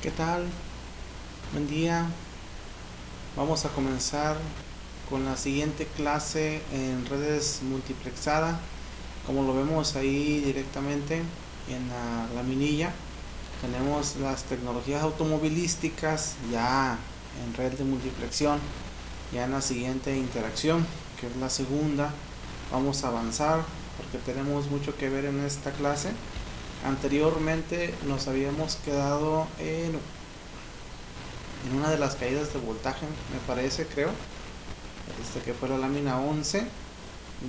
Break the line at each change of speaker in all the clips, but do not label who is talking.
¿Qué tal? Buen día. Vamos a comenzar con la siguiente clase en redes multiplexada. Como lo vemos ahí directamente en la laminilla, tenemos las tecnologías automovilísticas ya en red de multiplexión. Ya en la siguiente interacción, que es la segunda, vamos a avanzar porque tenemos mucho que ver en esta clase. Anteriormente nos habíamos quedado en una de las caídas de voltaje, me parece, creo, que fue la lámina 11,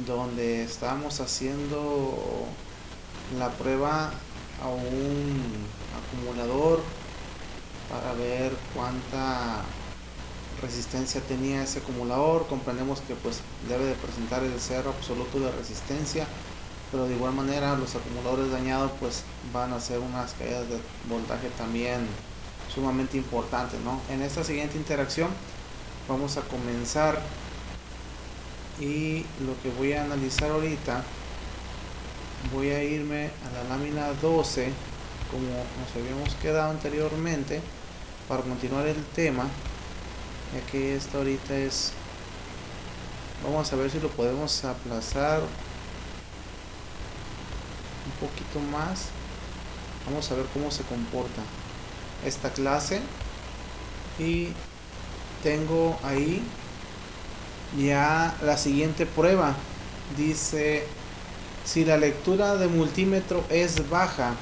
donde estábamos haciendo la prueba a un acumulador para ver cuánta resistencia tenía ese acumulador. Comprendemos que pues debe de presentar el cero absoluto de resistencia, pero de igual manera los acumuladores dañados pues van a ser unas caídas de voltaje también sumamente importantes, ¿no? En esta siguiente interacción vamos a comenzar, y lo que voy a analizar ahorita, voy a irme a la lámina 12 como nos habíamos quedado anteriormente para continuar el tema, ya que esta ahorita es, vamos a ver si lo podemos aplazar un poquito más. Vamos a ver cómo se comporta esta clase, y tengo ahí ya la siguiente prueba. Dice: si la lectura de multímetro es baja,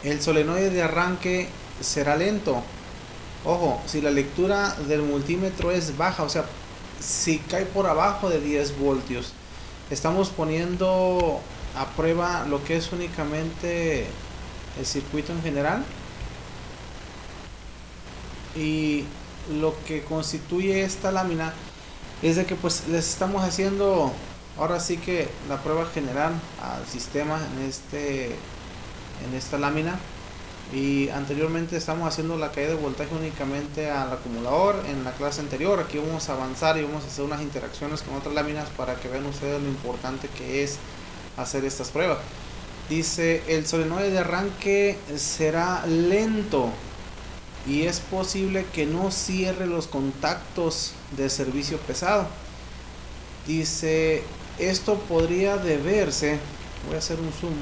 el solenoide de arranque será lento. Ojo, si la lectura del multímetro es baja, o sea, si cae por abajo de 10 voltios, estamos poniendo a prueba lo que es únicamente el circuito en general, y lo que constituye esta lámina es de que pues les estamos haciendo ahora sí que la prueba general al sistema en esta lámina, y anteriormente estamos haciendo la caída de voltaje únicamente al acumulador. En la clase anterior aquí vamos a avanzar y vamos a hacer unas interacciones con otras láminas para que vean ustedes lo importante que es hacer estas pruebas. Dice: el solenoide de arranque será lento y es posible que no cierre los contactos de servicio pesado. Dice: esto podría deberse, voy a hacer un zoom,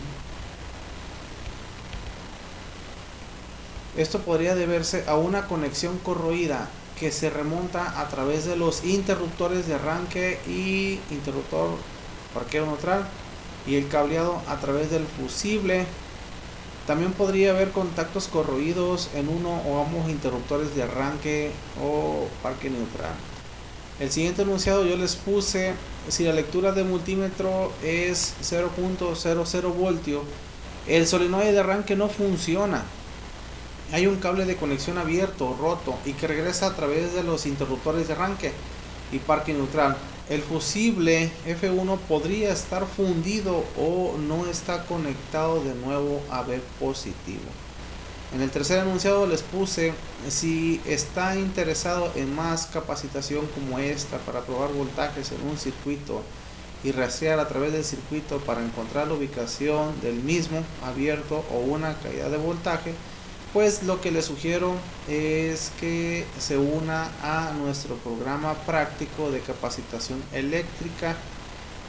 esto podría deberse a una conexión corroída que se remonta a través de los interruptores de arranque y interruptor parqueo neutral y el cableado a través del fusible. También podría haber contactos corroídos en uno o ambos interruptores de arranque o parque neutral. El siguiente enunciado yo les puse: si la lectura de multímetro es 0.00 voltio, el solenoide de arranque no funciona. Hay un cable de conexión abierto o roto y que regresa a través de los interruptores de arranque y parque neutral. El fusible F1 podría estar fundido o no está conectado de nuevo a B positivo. En el tercer enunciado les puse: si está interesado en más capacitación como esta para probar voltajes en un circuito y rastrear a través del circuito para encontrar la ubicación del mismo abierto o una caída de voltaje, pues lo que les sugiero es que se una a nuestro programa práctico de capacitación eléctrica,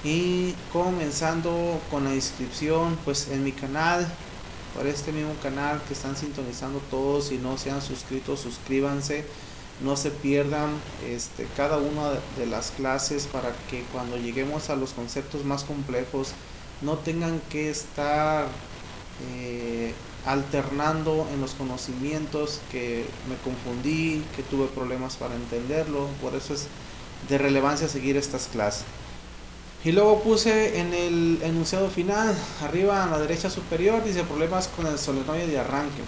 y comenzando con la inscripción pues en mi canal, por este mismo canal que están sintonizando todos. Si no se han suscrito, suscríbanse, no se pierdan cada una de las clases, para que cuando lleguemos a los conceptos más complejos no tengan que estar alternando en los conocimientos, que me confundí, que tuve problemas para entenderlo. Por eso es de relevancia seguir estas clases. Y luego puse en el enunciado final, arriba a la derecha superior, dice: problemas con el solenoide de arranque.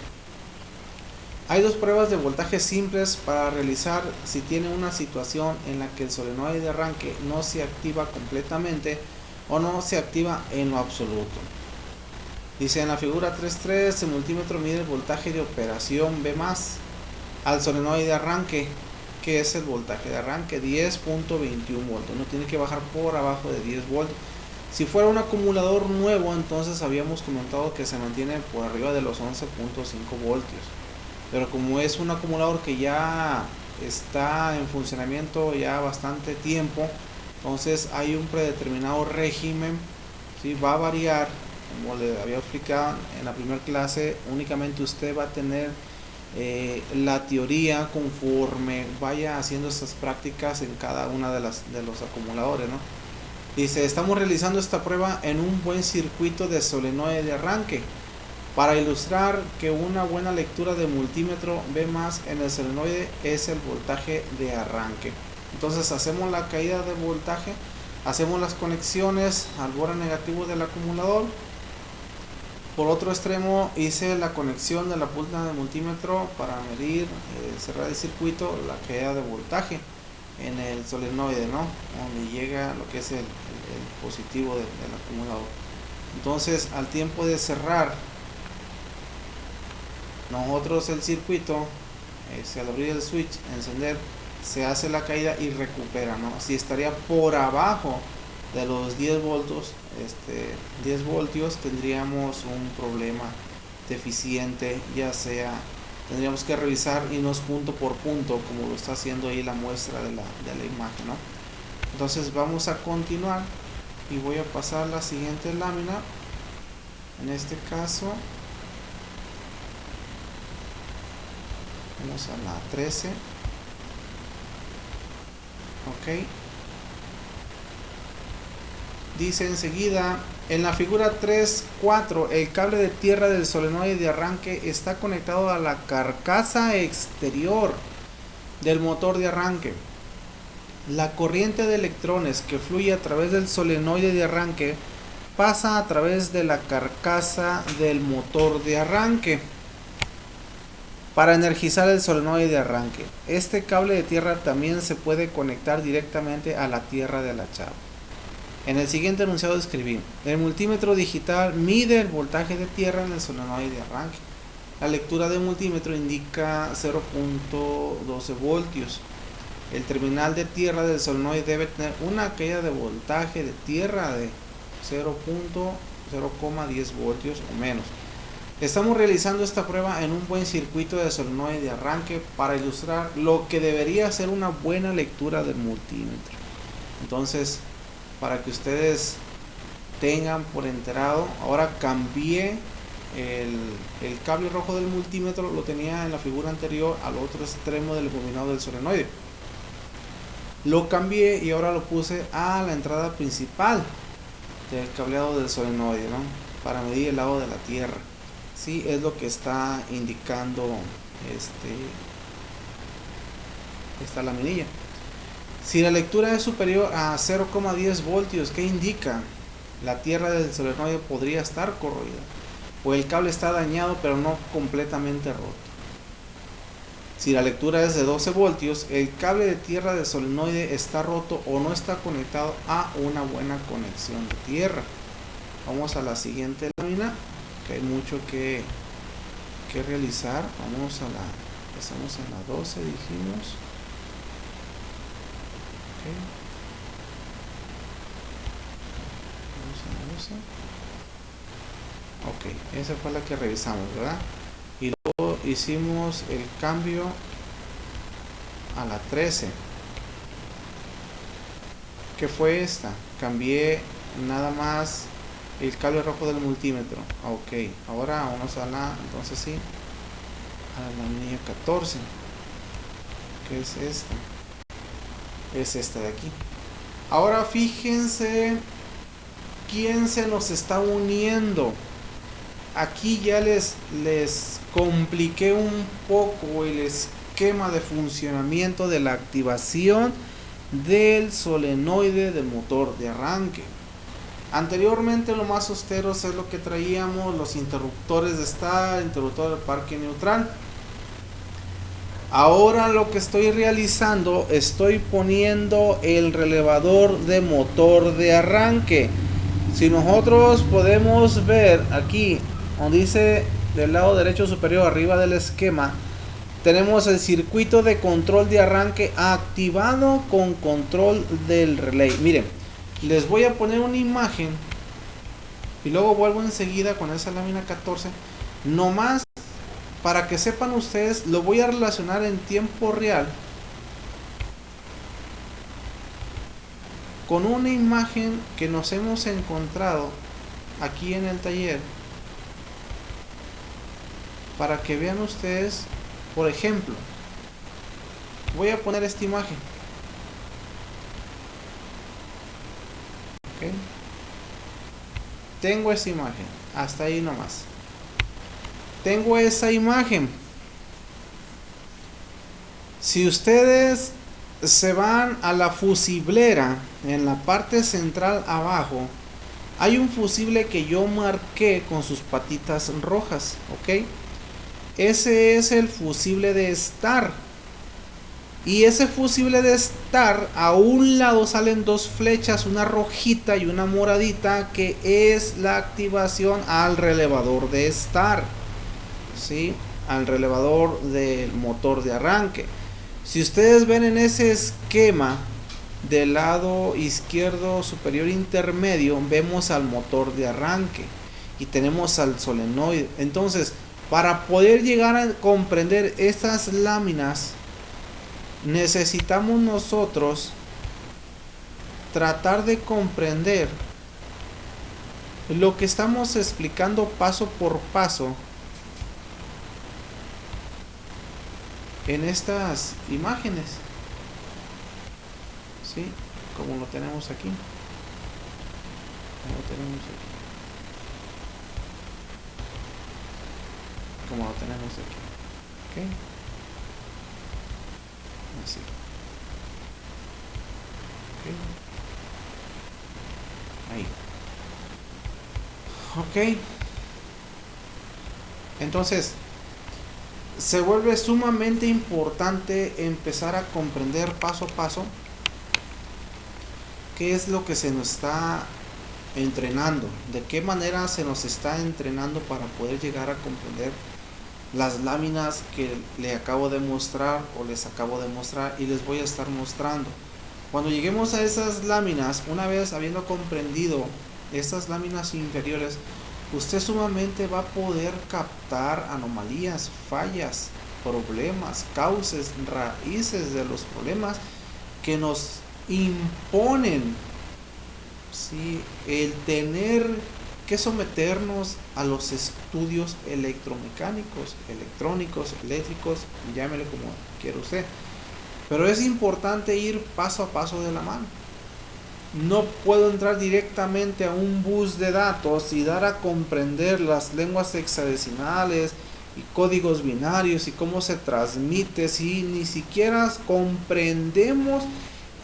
Hay dos pruebas de voltaje simples para realizar si tiene una situación en la que el solenoide de arranque no se activa completamente o no se activa en lo absoluto. Dice: en la figura 3.3 el multímetro mide el voltaje de operación B+, al solenoide de arranque, que es el voltaje de arranque 10.21 voltios. No tiene que bajar por abajo de 10 voltios. Si fuera un acumulador nuevo, entonces habíamos comentado que se mantiene por arriba de los 11.5 voltios. pero como es un acumulador que ya está en funcionamiento ya bastante tiempo, entonces hay un predeterminado régimen, ¿sí? Va a variar, como le había explicado en la primera clase. Únicamente usted va a tener la teoría conforme vaya haciendo estas prácticas en cada una de los acumuladores, ¿no? Dice, estamos realizando esta prueba en un buen circuito de solenoide de arranque para ilustrar que una buena lectura de multímetro ve más en el solenoide es el voltaje de arranque. Entonces hacemos la caída de voltaje, hacemos las conexiones al borde negativo del acumulador. Por otro extremo hice la conexión de la punta de multímetro para medir, cerrar el circuito, la caída de voltaje en el solenoide, ¿no? Donde llega lo que es el positivo del acumulador. Entonces al tiempo de nosotros el circuito, al abrir el switch, encender, se hace la caída y recupera, ¿no? Si estaría por abajo de los 10 voltios, 10 voltios, tendríamos un problema deficiente, ya sea tendríamos que revisar irnos punto por punto, como lo está haciendo ahí la muestra de la imagen, ¿no? Entonces vamos a continuar y voy a pasar la siguiente lámina. En este caso vamos a la 13. Ok, dice enseguida en la figura 3.4, el cable de tierra del solenoide de arranque está conectado a la carcasa exterior del motor de arranque. La corriente de electrones que fluye a través del solenoide de arranque pasa a través de la carcasa del motor de arranque para energizar el solenoide de arranque. Este cable de tierra también se puede conectar directamente a la tierra de la chapa. En el siguiente enunciado escribí: el multímetro digital mide el voltaje de tierra en el solenoide de arranque. La lectura del multímetro indica 0.12 voltios. El terminal de tierra del solenoide debe tener una caída de voltaje de tierra de 0.10 voltios o menos. Estamos realizando esta prueba en un buen circuito de solenoide de arranque para ilustrar lo que debería ser una buena lectura del multímetro. Entonces, para que ustedes tengan por enterado, ahora cambié el cable rojo del multímetro, lo tenía en la figura anterior al otro extremo del bobinado del solenoide. Lo cambié y ahora lo puse a la entrada principal del cableado del solenoide, ¿no? Para medir el lado de la tierra. Sí, es lo que está indicando esta laminilla. Si la lectura es superior a 0.10 voltios, ¿qué indica? La tierra del solenoide podría estar corroída, o el cable está dañado pero no completamente roto. Si la lectura es de 12 voltios, el cable de tierra del solenoide está roto o no está conectado a una buena conexión de tierra. Vamos a la siguiente lámina, que hay mucho que realizar. Empezamos en la 12, dijimos. Okay. Vamos a la 12. Ok, esa fue la que revisamos, ¿verdad? Y luego hicimos el cambio a la 13, que fue esta. Cambié nada más el cable rojo del multímetro. Ok, ahora vamos a la 14, que es esta. Es esta de aquí. Ahora fíjense quién se nos está uniendo. Aquí ya les compliqué un poco el esquema de funcionamiento de la activación del solenoide del motor de arranque. Anteriormente lo más austero es lo que traíamos, los interruptores de start, interruptor de parque neutral. Ahora lo que estoy realizando, estoy poniendo el relevador de motor de arranque. Si nosotros podemos ver aquí donde dice del lado derecho superior arriba del esquema, tenemos el circuito de control de arranque activado con control del relay. Miren, les voy a poner una imagen y luego vuelvo enseguida con esa lámina 14. Nomás para que sepan ustedes, lo voy a relacionar en tiempo real con una imagen que nos hemos encontrado aquí en el taller, para que vean ustedes. Por ejemplo, voy a poner esta imagen. ¿Okay? Tengo esa imagen, hasta ahí nomás. Tengo esa imagen. Si ustedes se van a la fusiblera, en la parte central abajo, hay un fusible que yo marqué con sus patitas rojas, ¿ok? Ese es el fusible de Star. Y ese fusible de Star, a un lado salen dos flechas, una rojita y una moradita, que es la activación al relevador de Star, ¿sí? Al relevador del motor de arranque. Si ustedes ven en ese esquema, del lado izquierdo superior intermedio, vemos al motor de arranque y tenemos al solenoide. Entonces, para poder llegar a comprender estas láminas, necesitamos nosotros tratar de comprender lo que estamos explicando paso por paso en estas imágenes, ¿sí? Como lo tenemos aquí. Como lo tenemos aquí. ¿Ok? Así. ¿Ok? Ahí. Ok. Entonces, se vuelve sumamente importante empezar a comprender paso a paso qué es lo que se nos está entrenando, de qué manera se nos está entrenando para poder llegar a comprender las láminas que le acabo de mostrar o les acabo de mostrar y les voy a estar mostrando. Cuando lleguemos a esas láminas, una vez habiendo comprendido estas láminas inferiores, usted sumamente va a poder captar anomalías, fallas, problemas, causas, raíces de los problemas que nos imponen, ¿sí?, el tener que someternos a los estudios electromecánicos, electrónicos, eléctricos, llámele como quiera usted. Pero es importante ir paso a paso de la mano. No puedo entrar directamente a un bus de datos y dar a comprender las lenguas hexadecimales y códigos binarios y cómo se transmite si ni siquiera comprendemos.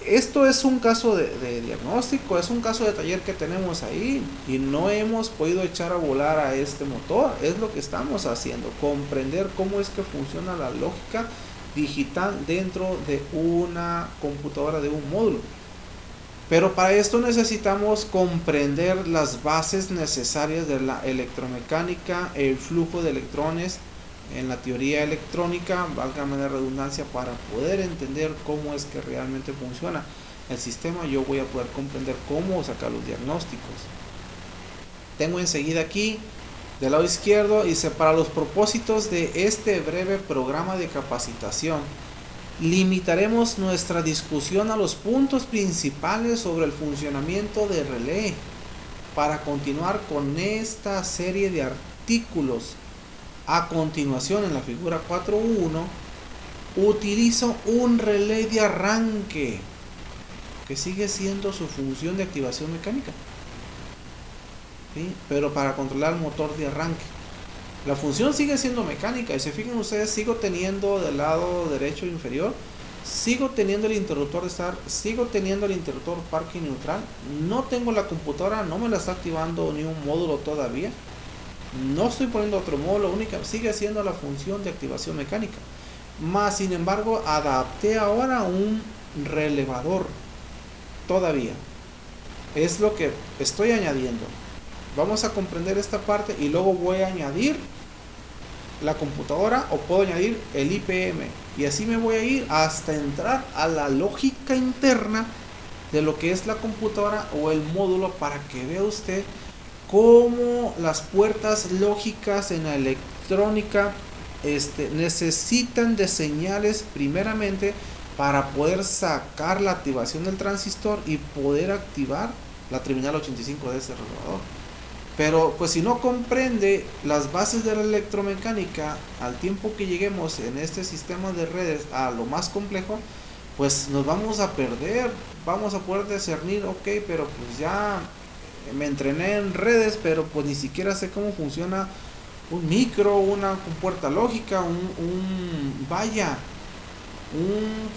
Esto es un caso de diagnóstico, es un caso de taller que tenemos ahí y no hemos podido echar a volar a este motor. Es lo que estamos haciendo, comprender cómo es que funciona la lógica digital dentro de una computadora, de un módulo. Pero para esto necesitamos comprender las bases necesarias de la electromecánica, el flujo de electrones en la teoría electrónica, válgame la redundancia, para poder entender cómo es que realmente funciona el sistema. Yo voy a poder comprender cómo sacar los diagnósticos. Tengo enseguida aquí del lado izquierdo, dice: para los propósitos de este breve programa de capacitación, limitaremos nuestra discusión a los puntos principales sobre el funcionamiento de relé. Para continuar con esta serie de artículos, a continuación, en la figura 4.1, utilizo un relé de arranque que sigue siendo su función de activación mecánica, ¿sí?, pero para controlar el motor de arranque. La función sigue siendo mecánica, y si fijan ustedes, sigo teniendo del lado derecho inferior, sigo teniendo el interruptor de Star, sigo teniendo el interruptor parque neutral. No tengo la computadora, no me la está activando ni un módulo todavía. No estoy poniendo otro módulo, única, sigue siendo la función de activación mecánica. Más sin embargo, adapté ahora un relevador todavía. Es lo que estoy añadiendo. Vamos a comprender esta parte y luego voy a añadir la computadora, o puedo añadir el IPM, y así me voy a ir hasta entrar a la lógica interna de lo que es la computadora o el módulo, para que vea usted cómo las puertas lógicas en la electrónica necesitan de señales primeramente para poder sacar la activación del transistor y poder activar la terminal 85 de ese relevador. Pero pues si no comprende las bases de la electromecánica, al tiempo que lleguemos en este sistema de redes a lo más complejo, pues nos vamos a perder. Vamos a poder discernir, ok, pero pues ya me entrené en redes, pero pues ni siquiera sé cómo funciona un micro, una puerta lógica, un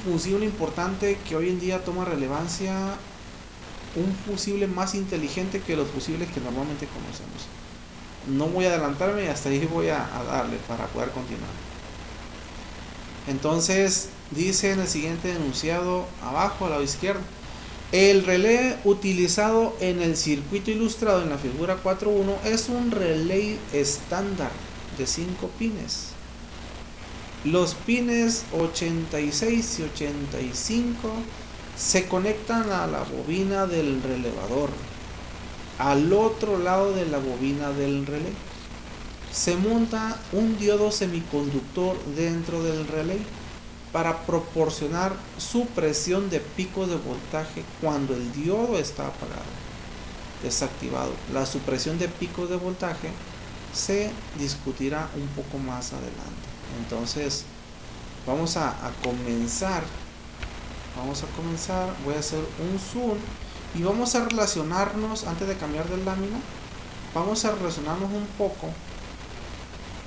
fusible importante que hoy en día toma relevancia, un fusible más inteligente que los fusibles que normalmente conocemos. No voy a adelantarme y hasta ahí voy a darle para poder continuar. Entonces dice en el siguiente enunciado abajo a lado izquierdo: el relé utilizado en el circuito ilustrado en la figura 4.1 es un relé estándar de 5 pines. Los pines 86 y 85 se conectan a la bobina del relevador. Al otro lado de la bobina del relé se monta un diodo semiconductor dentro del relé para proporcionar supresión de picos de voltaje cuando el diodo está apagado. Desactivado, la supresión de picos de voltaje se discutirá un poco más adelante. Entonces vamos a comenzar. Voy a hacer un zoom y vamos a relacionarnos, antes de cambiar de lámina, vamos a relacionarnos un poco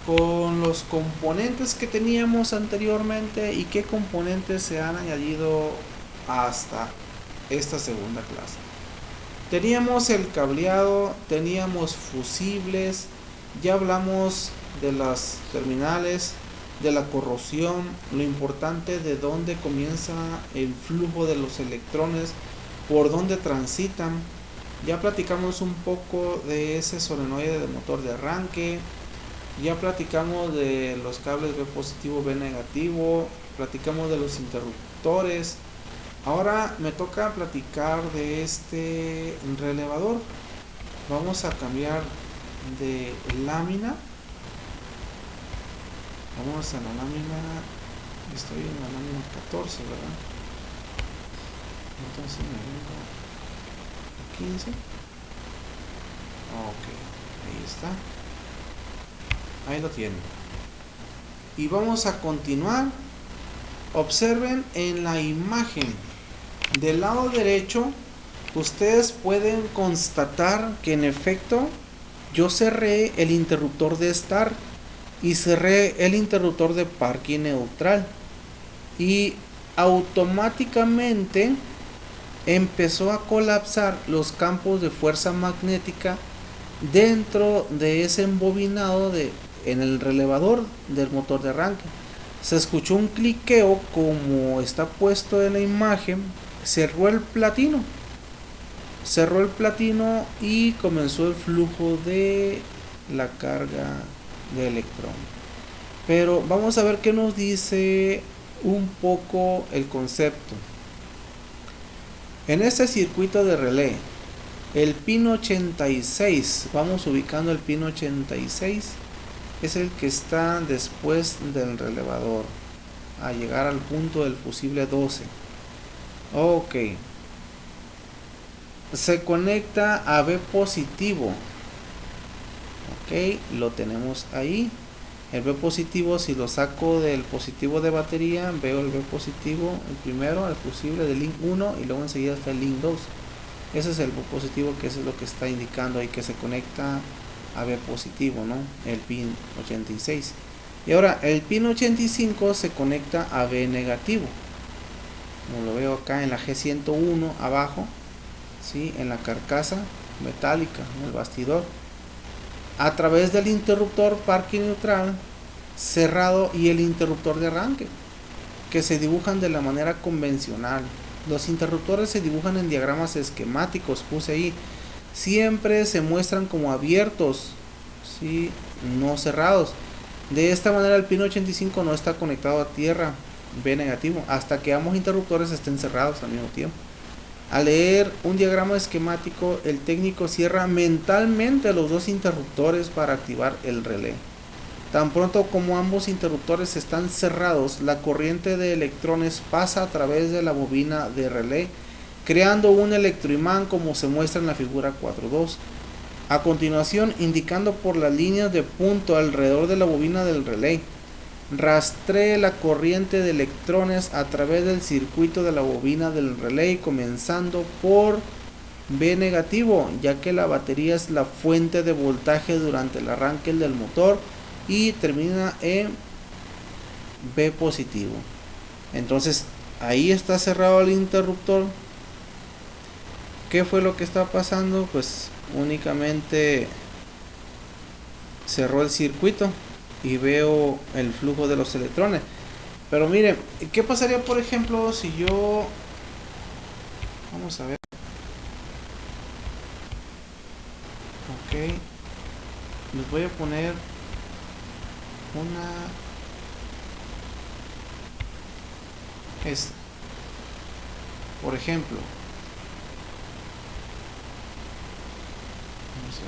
con los componentes que teníamos anteriormente y qué componentes se han añadido hasta esta segunda clase. Teníamos el cableado, teníamos fusibles, ya hablamos de las terminales, de la corrosión, lo importante de dónde comienza el flujo de los electrones, por dónde transitan. Ya platicamos un poco de ese solenoide de motor de arranque, ya platicamos de los cables B positivo, B negativo, platicamos de los interruptores. Ahora me toca platicar de este relevador. Vamos a cambiar de lámina. Vamos a la lámina, estoy en la lámina 14, ¿verdad? Entonces me vengo a 15. Ok, ahí está. Ahí lo tienen. Y vamos a continuar. Observen en la imagen del lado derecho, ustedes pueden constatar que en efecto yo cerré el interruptor de start y cerré el interruptor de parking neutral y automáticamente empezó a colapsar los campos de fuerza magnética dentro de ese embobinado en el relevador del motor de arranque. Se escuchó un cliqueo como está puesto en la imagen. Cerró el platino y comenzó el flujo de la carga de electrón. Pero vamos a ver qué nos dice un poco el concepto. En este circuito de relé, el pin 86, vamos ubicando el pin 86, es el que está después del relevador, a llegar al punto del fusible 12. Ok, se conecta a B positivo. Ok, lo tenemos ahí. El B positivo, si lo saco del positivo de batería, veo el B positivo, el primero, el fusible del link 1 y luego enseguida está el link 2. Ese es el B positivo, que es lo que está indicando ahí que se conecta a B positivo, ¿no? El pin 86. Y ahora el pin 85 se conecta a B negativo. Como lo veo acá en la G101 abajo, ¿sí? En la carcasa metálica, en el bastidor, a través del interruptor parking neutral cerrado y el interruptor de arranque, que se dibujan de la manera convencional. Los interruptores se dibujan en diagramas esquemáticos, puse ahí. Siempre se muestran como abiertos, ¿sí? No cerrados. De esta manera el pin 85 no está conectado a tierra, B negativo, hasta que ambos interruptores estén cerrados al mismo tiempo. Al leer un diagrama esquemático, el técnico cierra mentalmente los dos interruptores para activar el relé. Tan pronto como ambos interruptores están cerrados, la corriente de electrones pasa a través de la bobina de relé, creando un electroimán como se muestra en la figura 4.2. A continuación, indicando por las líneas de punto alrededor de la bobina del relé, rastree la corriente de electrones a través del circuito de la bobina del relé, comenzando por B negativo, ya que la batería es la fuente de voltaje durante el arranque del motor, y termina en B positivo. Entonces ahí está cerrado el interruptor. ¿Qué fue lo que está pasando? Pues únicamente cerró el circuito y veo el flujo de los electrones. Pero miren, ¿qué pasaría por ejemplo si yo... Vamos a ver. Ok. Les voy a poner esta. Por ejemplo. Vamos a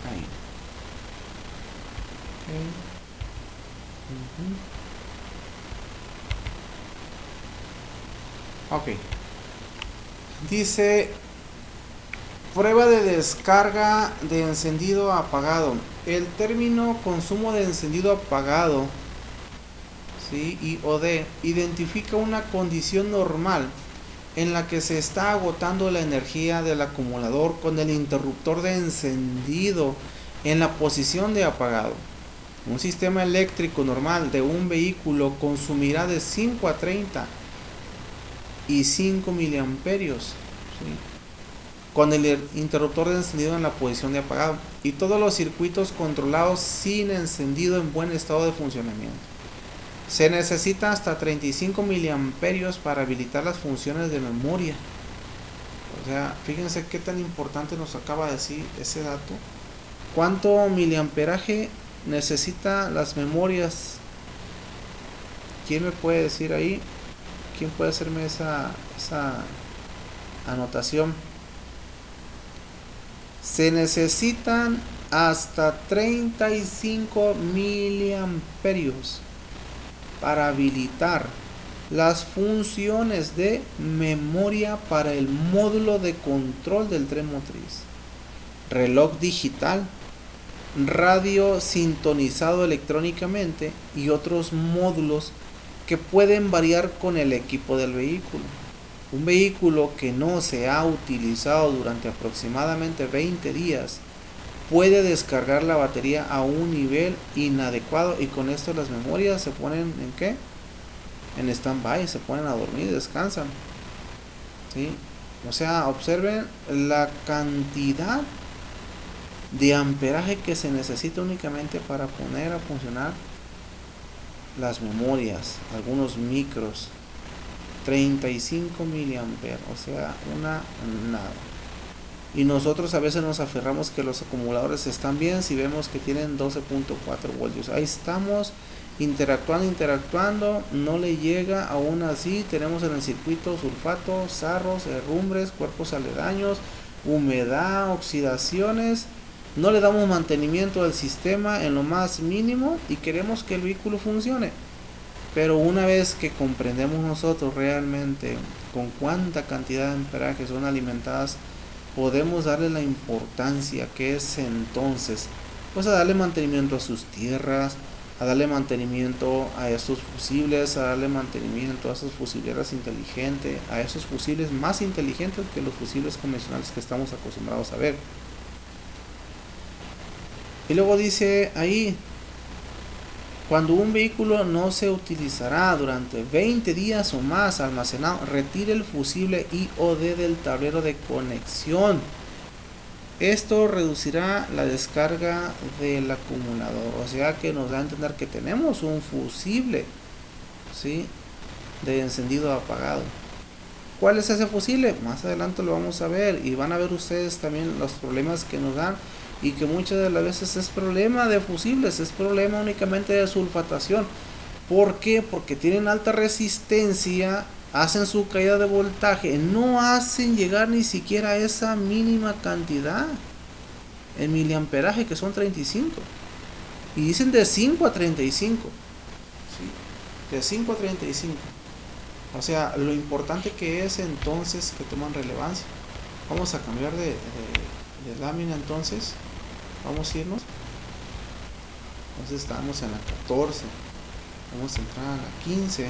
ver. Ahí. Ok. Dice prueba de descarga de encendido apagado. El término consumo de encendido apagado, ¿sí? IOD, identifica una condición normal en la que se está agotando la energía del acumulador con el interruptor de encendido en la posición de apagado. Un sistema eléctrico normal de un vehículo consumirá de 5 a 30 y 5 miliamperios, ¿sí? Con el interruptor de encendido en la posición de apagado y todos los circuitos controlados sin encendido en buen estado de funcionamiento. Se necesita hasta 35 miliamperios para habilitar las funciones de memoria. O sea, fíjense qué tan importante nos acaba de decir ese dato. ¿Cuánto miliamperaje necesita las memorias? ¿Quién me puede decir ahí? ¿Quién puede hacerme esa anotación? Se necesitan hasta 35 miliamperios para habilitar las funciones de memoria para el módulo de control del tren motriz, reloj digital, radio sintonizado electrónicamente y otros módulos que pueden variar con el equipo del vehículo. Un vehículo que no se ha utilizado durante aproximadamente 20 días puede descargar la batería a un nivel inadecuado y con esto las memorias se ponen ¿en qué? En stand-by, se ponen a dormir, descansan, ¿sí? O sea, observen la cantidad de amperaje que se necesita únicamente para poner a funcionar las memorias, algunos micros. 35 miliamperes, o sea, una nada. Y nosotros a veces nos aferramos que los acumuladores están bien si vemos que tienen 12.4 voltios. Ahí estamos interactuando, no le llega. Aún así tenemos en el circuito sulfato, sarros, herrumbres, cuerpos aledaños, humedad, oxidaciones. No le damos mantenimiento al sistema en lo más mínimo y queremos que el vehículo funcione. Pero una vez que comprendemos nosotros realmente con cuánta cantidad de amperaje son alimentadas, podemos darle la importancia que es entonces, pues a darle mantenimiento a sus tierras, a darle mantenimiento a estos fusibles, a darle mantenimiento a esas fusileras inteligentes, a esos fusibles más inteligentes que los fusibles convencionales que estamos acostumbrados a ver. Y luego dice ahí, cuando un vehículo no se utilizará durante 20 días o más almacenado, retire el fusible IOD del tablero de conexión. Esto reducirá la descarga del acumulador, o sea que nos da a entender que tenemos un fusible, ¿sí?, de encendido apagado. ¿Cuál es ese fusible? Más adelante lo vamos a ver y van a ver ustedes también los problemas que nos dan. Y que muchas de las veces es problema de fusibles, es problema únicamente de sulfatación. ¿Por qué? Porque tienen alta resistencia, hacen su caída de voltaje, no hacen llegar ni siquiera esa mínima cantidad. en miliamperaje, que son 35. Y dicen de 5 a 35. ¿Sí? De 5 a 35. O sea, lo importante que es entonces que toman relevancia. Vamos a cambiar de lámina entonces. Vamos a irnos. Entonces estamos en la 14. Vamos a entrar a la 15.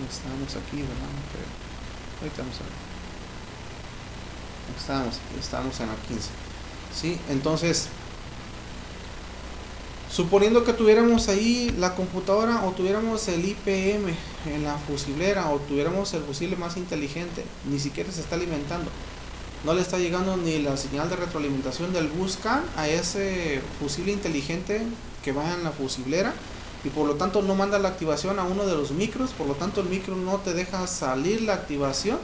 Estamos aquí, ¿verdad? Ahorita vamos a ver. Estamos en la 15. ¿Sí? Entonces, suponiendo que tuviéramos ahí la computadora, o tuviéramos el IPM en la fusiblera, o tuviéramos el fusible más inteligente, ni siquiera se está alimentando. No le está llegando ni la señal de retroalimentación del buscan a ese fusible inteligente que va en la fusiblera, y por lo tanto no manda la activación a uno de los micros. Por lo tanto el micro no te deja salir la activación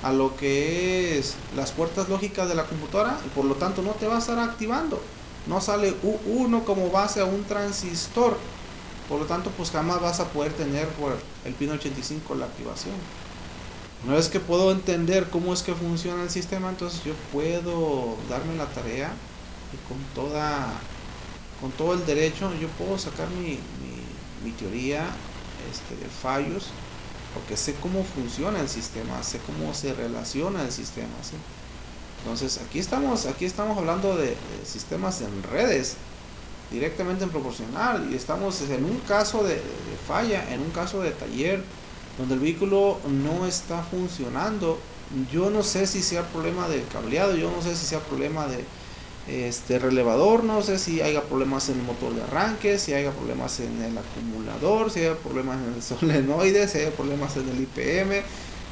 a lo que es las puertas lógicas de la computadora, y por lo tanto no te va a estar activando. No sale U1 como base a un transistor. Por lo tanto, pues jamás vas a poder tener por el pin 85 la activación. Una vez que puedo entender cómo es que funciona el sistema, entonces yo puedo darme la tarea y con todo el derecho yo puedo sacar mi teoría de fallos, porque sé cómo funciona el sistema, sé cómo se relaciona el sistema, ¿sí? Entonces aquí estamos hablando de sistemas en redes, directamente en proporcional, y estamos en un caso de falla, en un caso de taller, donde el vehículo no está funcionando. Yo no sé si sea problema del cableado, yo no sé si sea problema de relevador, no sé si haya problemas en el motor de arranque, si haya problemas en el acumulador, si haya problemas en el solenoide, si haya problemas en el IPM,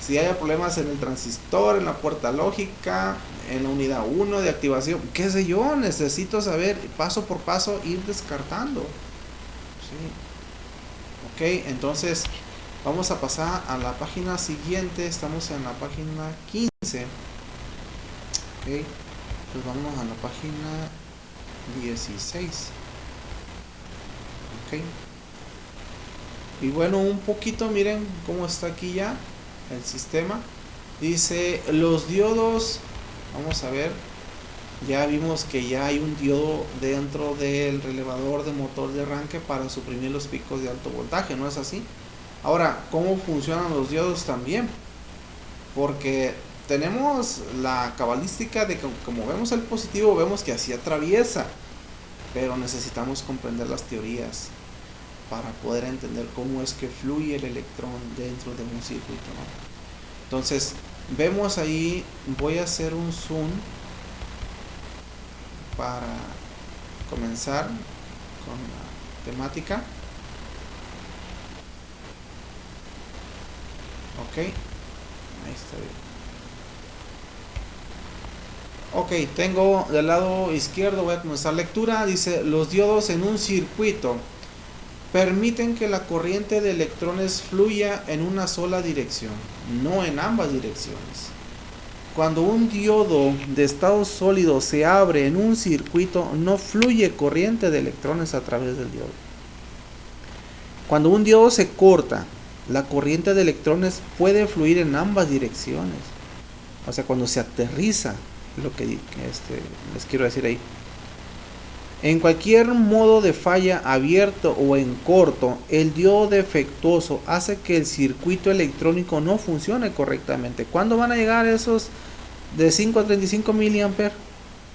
si haya problemas en el transistor, en la puerta lógica, en la unidad 1 de activación, qué sé yo. Necesito saber paso por paso, ir descartando. ¿Sí? Ok, entonces vamos a pasar a la página siguiente. Estamos en la página 15. Ok, pues vamos a la página 16. Ok, y bueno, un poquito, miren cómo está aquí ya el sistema. Dice los diodos. Vamos a ver, ya vimos que ya hay un diodo dentro del relevador de motor de arranque para suprimir los picos de alto voltaje, ¿no es así? Ahora, ¿cómo funcionan los diodos también? Porque tenemos la cabalística de que, como vemos el positivo, vemos que así atraviesa, pero necesitamos comprender las teorías para poder entender cómo es que fluye el electrón dentro de un circuito, ¿no? Entonces, vemos ahí, voy a hacer un zoom para comenzar con la temática. Ok, ahí está bien. Ok, tengo del lado izquierdo, voy a comenzar lectura. Dice, los diodos en un circuito permiten que la corriente de electrones fluya en una sola dirección, no en ambas direcciones. Cuando un diodo de estado sólido se abre en un circuito, no fluye corriente de electrones a través del diodo. Cuando un diodo se corta, la corriente de electrones puede fluir en ambas direcciones. O sea, cuando se aterriza, lo que les quiero decir ahí. En cualquier modo de falla, abierto o en corto, el diodo defectuoso hace que el circuito electrónico no funcione correctamente. ¿Cuándo van a llegar esos de 5 a 35 miliamperes?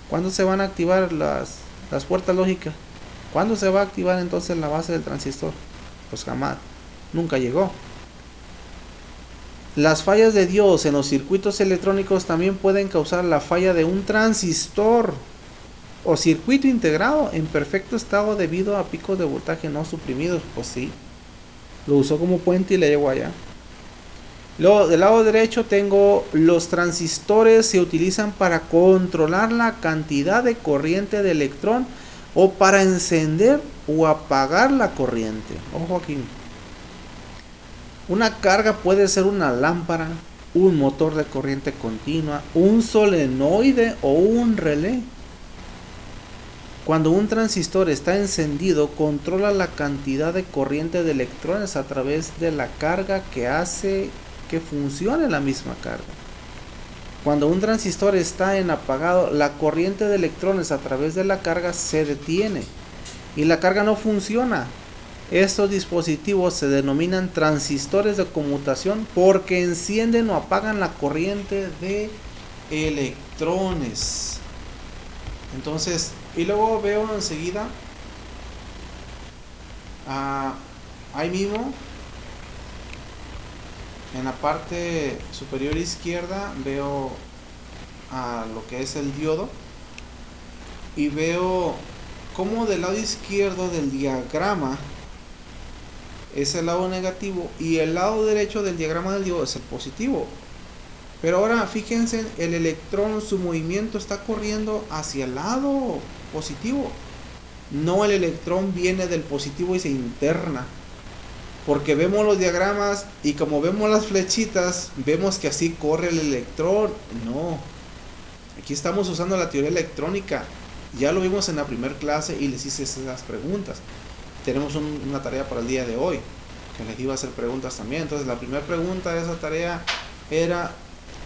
¿Cuándo se van a activar las puertas lógicas? ¿Cuándo se va a activar entonces la base del transistor? Pues jamás, nunca llegó. Las fallas de diodos en los circuitos electrónicos también pueden causar la falla de un transistor o circuito integrado en perfecto estado debido a picos de voltaje no suprimidos. Pues sí, lo usó como puente y le llegó allá. Luego, del lado derecho tengo los transistores. Se utilizan para controlar la cantidad de corriente de electrón o para encender o apagar la corriente. Ojo aquí. Una carga puede ser una lámpara, un motor de corriente continua, un solenoide o un relé. Cuando un transistor está encendido, controla la cantidad de corriente de electrones a través de la carga que hace que funcione la misma carga. Cuando un transistor está en apagado, la corriente de electrones a través de la carga se detiene y la carga no funciona. Estos dispositivos se denominan transistores de conmutación porque encienden o apagan la corriente de electrones. Entonces, y luego veo enseguida ahí mismo en la parte superior izquierda veo lo que es el diodo y veo como del lado izquierdo del diagrama es el lado negativo y el lado derecho del diagrama del diodo es el positivo. Pero ahora fíjense, el electrón, su movimiento está corriendo hacia el lado positivo. No, el electrón viene del positivo y se interna. Porque vemos los diagramas y como vemos las flechitas, vemos que así corre el electrón. No. Aquí estamos usando la teoría electrónica. Ya lo vimos en la primera clase y les hice esas preguntas. Tenemos una tarea para el día de hoy, que les iba a hacer preguntas también. Entonces la primera pregunta de esa tarea era: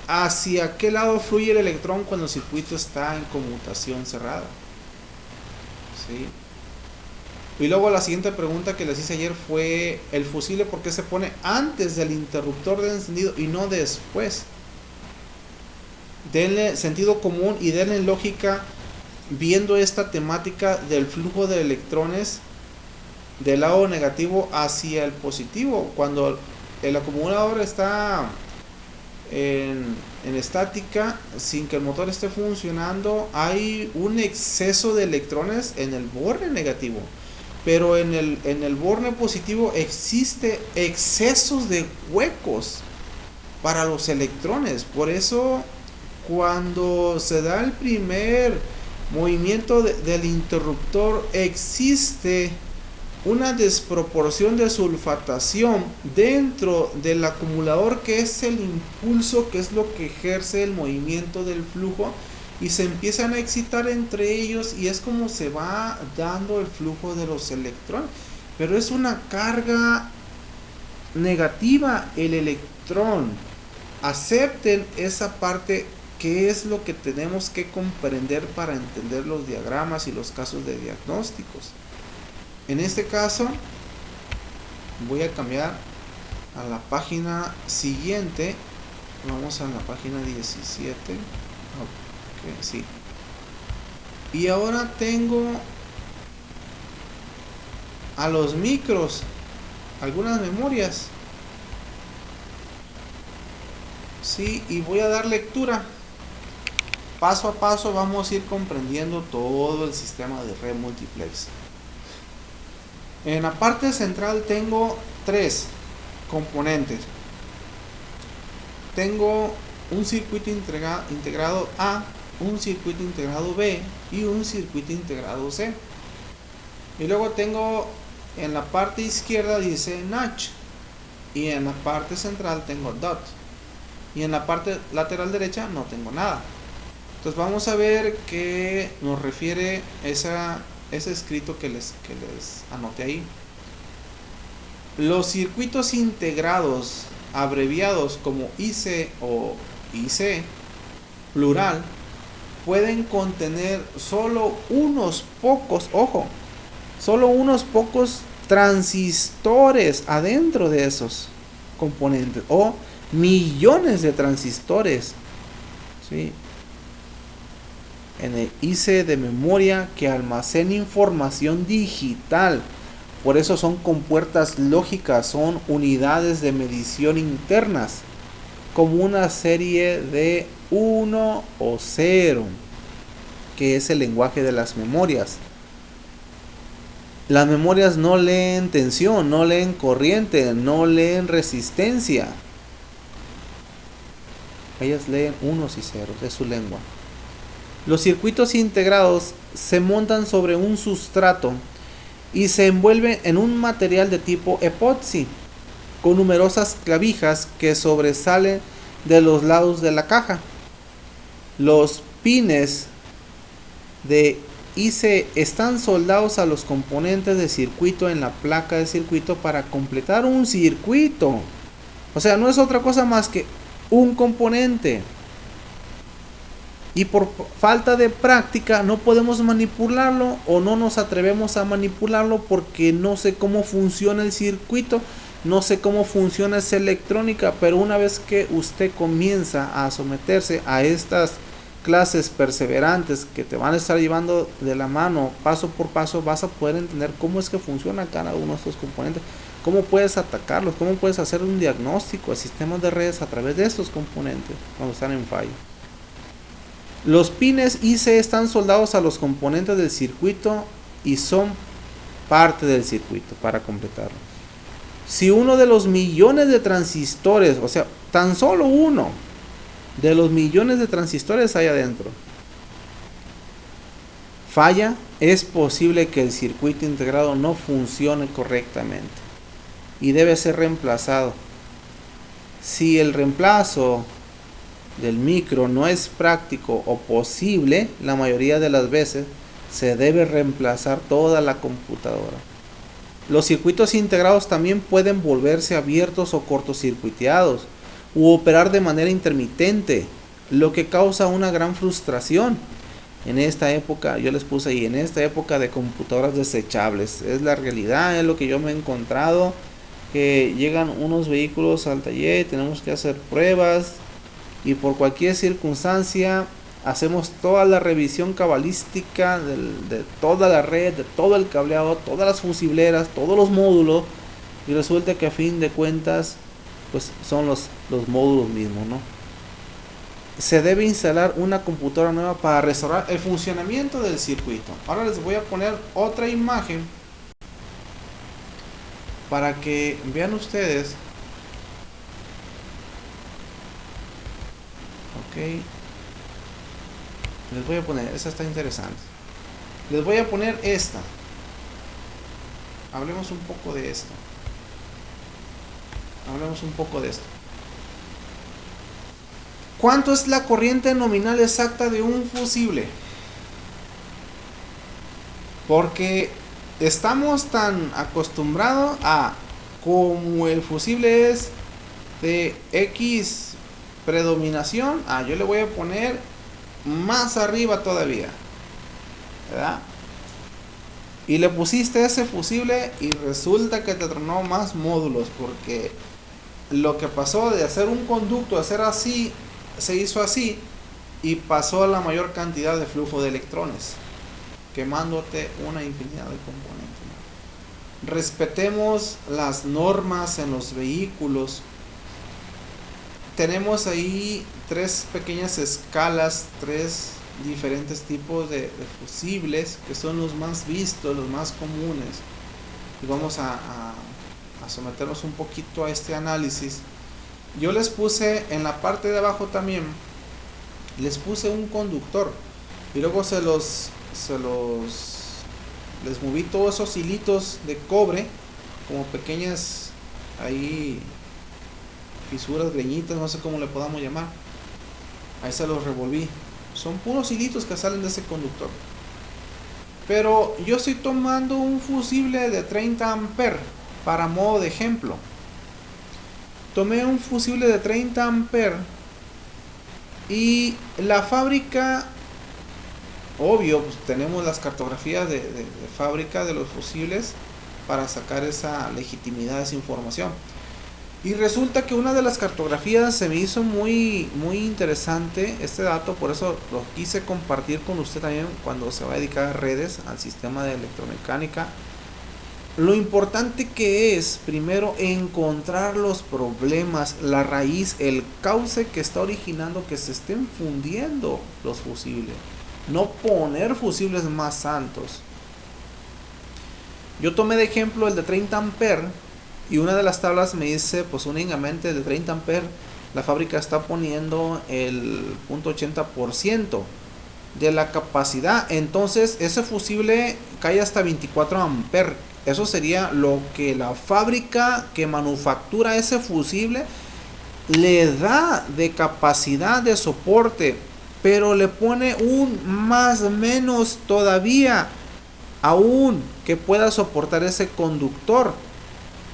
¿hacia qué lado fluye el electrón cuando el circuito está en conmutación cerrada? ¿Sí? Y luego la siguiente pregunta que les hice ayer fue: ¿el fusible por qué se pone antes del interruptor de encendido y no después? Denle sentido común y denle lógica viendo esta temática del flujo de electrones del lado negativo hacia el positivo. Cuando el acumulador está en estática, sin que el motor esté funcionando, hay un exceso de electrones en el borne negativo, pero en el borne positivo existe excesos de huecos para los electrones. Por eso cuando se da el primer movimiento del interruptor, existe una desproporción de sulfatación dentro del acumulador, que es el impulso, que es lo que ejerce el movimiento del flujo, y se empiezan a excitar entre ellos y es como se va dando el flujo de los electrones. Pero es una carga negativa el electrón. Acepten esa parte, que es lo que tenemos que comprender para entender los diagramas y los casos de diagnósticos. En este caso voy a cambiar a la página siguiente. Vamos a la página 17. Okay, sí. Y ahora tengo a los micros, algunas memorias. Sí, y voy a dar lectura. Paso a paso vamos a ir comprendiendo todo el sistema de red multiplex. En la parte central tengo tres componentes. Tengo un circuito integrado A, un circuito integrado B y un circuito integrado C. Y luego tengo en la parte izquierda dice Notch y en la parte central tengo Dot. Y en la parte lateral derecha no tengo nada. Entonces vamos a ver qué nos refiere ese escrito que les anoté ahí. Los circuitos integrados, abreviados como IC o IC, plural, pueden contener solo unos pocos, ojo, solo unos pocos transistores adentro de esos componentes, o millones de transistores, ¿sí? En el IC de memoria que almacena información digital. Por eso son compuertas lógicas, son unidades de medición internas, como una serie de 1 o 0, que es el lenguaje de las memorias. Las memorias no leen tensión, no leen corriente, no leen resistencia. Ellas leen unos y ceros, es su lengua. Los circuitos integrados se montan sobre un sustrato y se envuelven en un material de tipo epoxi, con numerosas clavijas que sobresalen de los lados de la caja. Los pines de IC están soldados a los componentes de circuito en la placa de circuito para completar un circuito. O sea, no es otra cosa más que un componente. y por falta de práctica no podemos manipularlo o no nos atrevemos a manipularlo porque no sé cómo funciona el circuito, no sé cómo funciona esa electrónica. Pero una vez que usted comienza a someterse a estas clases perseverantes que te van a estar llevando de la mano paso por paso, vas a poder entender cómo es que funciona cada uno de estos componentes, cómo puedes atacarlos, cómo puedes hacer un diagnóstico a sistemas de redes a través de estos componentes cuando están en fallo. Los pines IC están soldados a los componentes del circuito y son parte del circuito para completarlo. Si uno de los millones de transistores, o sea, tan solo uno de los millones de transistores hay adentro, falla, es posible que el circuito integrado no funcione correctamente y debe ser reemplazado. Si el reemplazo del micro no es práctico o posible, la mayoría de las veces se debe reemplazar toda la computadora. Los circuitos integrados también pueden volverse abiertos o cortocircuiteados u operar de manera intermitente, lo que causa una gran frustración. En esta época, yo les puse ahí, en esta época de computadoras desechables, es la realidad, es lo que yo me he encontrado, que llegan unos vehículos al taller, tenemos que hacer pruebas y por cualquier circunstancia hacemos toda la revisión cabalística de toda la red, de todo el cableado, todas las fusibleras, todos los módulos, y resulta que a fin de cuentas pues son los módulos mismos, ¿no? Se debe instalar una computadora nueva para restaurar el funcionamiento del circuito. Ahora les voy a poner otra imagen para que vean ustedes. Ok, les voy a poner, esta está interesante. Les voy a poner esta. Hablemos un poco de esto. ¿Cuánto es la corriente nominal exacta de un fusible? Porque estamos tan acostumbrados a, como el fusible es de X predominación, yo le voy a poner más arriba todavía, ¿verdad? Y le pusiste ese fusible y resulta que te tronó más módulos, porque lo que pasó de hacer un conducto a hacer así, se hizo así y pasó a la mayor cantidad de flujo de electrones, quemándote una infinidad de componentes, ¿no? Respetemos las normas en los vehículos. Tenemos ahí tres pequeñas escalas, tres diferentes tipos de fusibles que son los más vistos, los más comunes, y vamos a someternos un poquito a este análisis. Yo les puse en la parte de abajo también, les puse un conductor y luego les moví todos esos hilitos de cobre como pequeñas ahí fisuras, greñitas, no sé cómo le podamos llamar. Ahí se los revolví. Son puros hilitos que salen de ese conductor. Pero yo estoy tomando un fusible de 30 amperes para modo de ejemplo. Tomé un fusible de 30 amperes y la fábrica, obvio, pues tenemos las cartografías de fábrica de los fusibles para sacar esa legitimidad, esa información. Y resulta que una de las cartografías se me hizo muy interesante este dato, por eso lo quise compartir con usted también cuando se va a dedicar a redes, al sistema de electromecánica. Lo importante que es, primero, encontrar los problemas, la raíz, el cauce que está originando que se estén fundiendo los fusibles. No poner fusibles más santos. Yo tomé de ejemplo el de 30 amperes. Y una de las tablas me dice, pues únicamente de 30 amperes, la fábrica está poniendo el 0.80% de la capacidad. Entonces ese fusible cae hasta 24 amperes. Eso sería lo que la fábrica que manufactura ese fusible le da de capacidad de soporte. Pero le pone un más menos todavía, aún que pueda soportar ese conductor.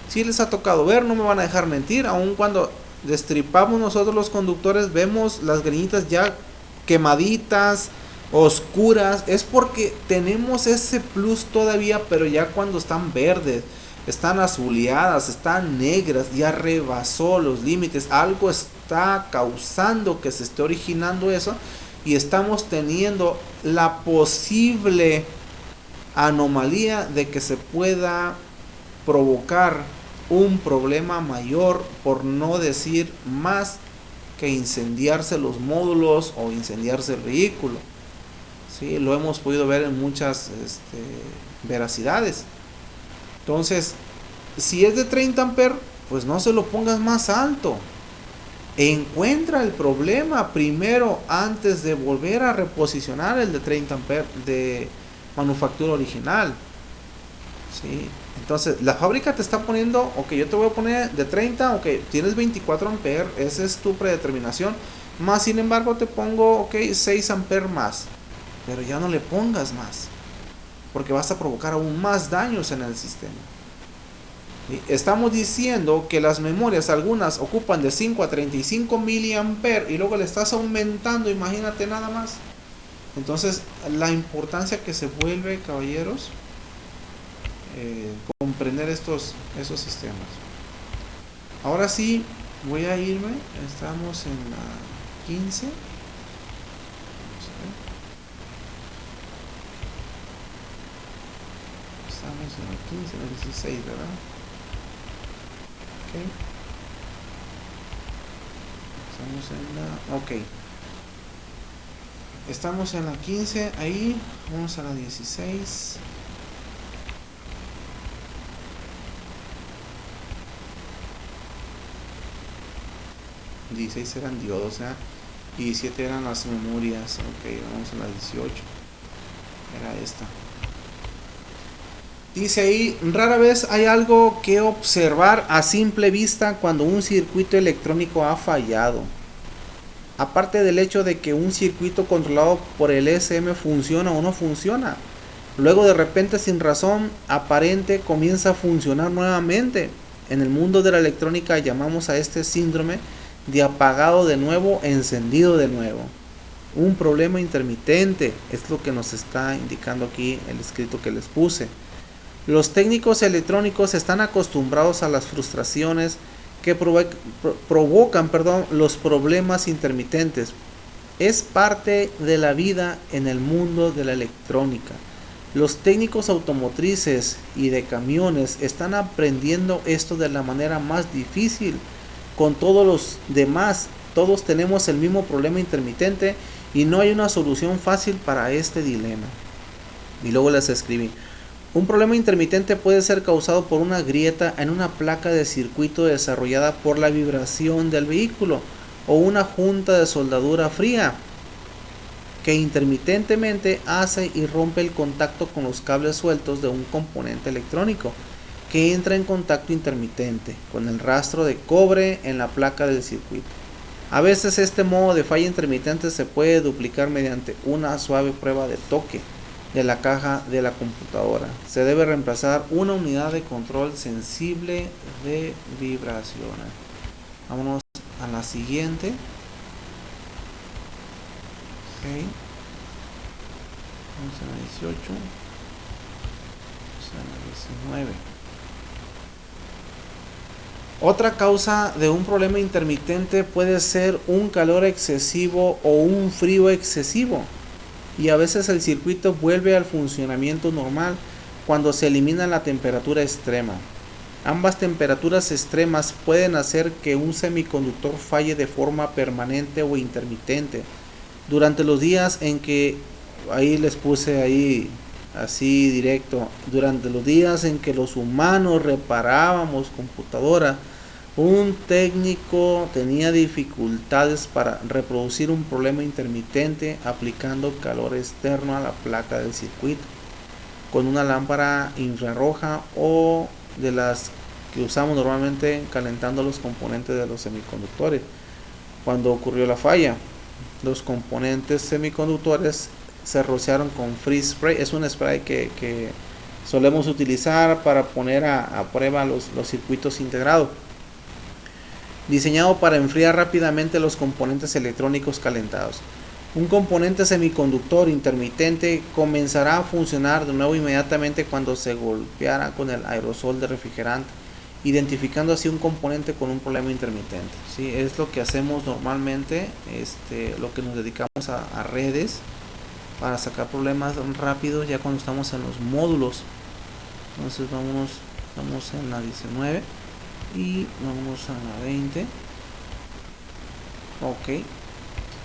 Si les ha tocado ver, no me van a dejar mentir, aun cuando destripamos nosotros los conductores, vemos las greñitas ya quemaditas, oscuras, es porque tenemos ese plus todavía, pero ya cuando están verdes, están azuleadas, están negras, ya rebasó los límites, algo está causando que se esté originando eso y estamos teniendo la posible anomalía de que se pueda provocar un problema mayor, por no decir más, que incendiarse los módulos o incendiarse el vehículo. ¿Sí? Lo hemos podido ver en muchas veracidades. Entonces, si es de 30 amperes, pues no se lo pongas más alto. Encuentra el problema primero antes de volver a reposicionar el de 30 amperes de manufactura original. ¿Sí? Entonces, la fábrica te está poniendo, ok, yo te voy a poner de 30, ok, tienes 24 amperes, esa es tu predeterminación. Más, sin embargo, te pongo, ok, 6 amperes más. Pero ya no le pongas más, porque vas a provocar aún más daños en el sistema. ¿Sí? Estamos diciendo que las memorias, algunas ocupan de 5 a 35 miliamperes y luego le estás aumentando, imagínate nada más. Entonces, la importancia que se vuelve, caballeros, comprender esos sistemas. Ahora sí, voy a irme. Estamos en la 15. Estamos en la 15, en la 16, ¿verdad? Ok. Estamos en la 15, ahí. Vamos a la 16. ...16 eran diodos, y 17 eran las memorias. Ok, vamos a la 18. Era esta. Dice ahí, rara vez hay algo que observar a simple vista cuando un circuito electrónico ha fallado. Aparte del hecho de que un circuito controlado por el ESM funciona o no funciona. Luego de repente, sin razón aparente, comienza a funcionar nuevamente. En el mundo de la electrónica llamamos a este síndrome de apagado de nuevo, encendido de nuevo. Un problema intermitente es lo que nos está indicando aquí el escrito que les puse. Los técnicos electrónicos están acostumbrados a las frustraciones que provocan los problemas intermitentes. Es parte de la vida en el mundo de la electrónica. Los técnicos automotrices y de camiones están aprendiendo esto de la manera más difícil. Con todos los demás, todos tenemos el mismo problema intermitente y no hay una solución fácil para este dilema. Y luego les escribí: un problema intermitente puede ser causado por una grieta en una placa de circuito desarrollada por la vibración del vehículo o una junta de soldadura fría que intermitentemente hace y rompe el contacto con los cables sueltos de un componente electrónico que entra en contacto intermitente con el rastro de cobre en la placa del circuito. A veces este modo de falla intermitente se puede duplicar mediante una suave prueba de toque de la caja de la computadora. Se debe reemplazar una unidad de control sensible de vibraciones. Vámonos a la siguiente. Okay. Vamos a la 18. Vamos a la 19. Otra causa de un problema intermitente puede ser un calor excesivo o un frío excesivo, y a veces el circuito vuelve al funcionamiento normal cuando se elimina la temperatura extrema. Ambas temperaturas extremas pueden hacer que un semiconductor falle de forma permanente o intermitente. Durante los días en que, ahí les puse ahí así directo, durante los días en que los humanos reparábamos computadoras, un técnico tenía dificultades para reproducir un problema intermitente aplicando calor externo a la placa del circuito con una lámpara infrarroja o de las que usamos normalmente calentando los componentes de los semiconductores. Cuando ocurrió la falla, los componentes semiconductores se rociaron con freeze spray. Es un spray que solemos utilizar para poner a prueba los circuitos integrados, diseñado para enfriar rápidamente los componentes electrónicos calentados. Un componente semiconductor intermitente comenzará a funcionar de nuevo inmediatamente cuando se golpeara con el aerosol de refrigerante, identificando así un componente con un problema intermitente. ¿Sí? Es lo que hacemos normalmente, lo que nos dedicamos a redes para sacar problemas rápidos ya cuando estamos en los módulos. Entonces vamos en la 19 y vamos a la 20. Ok.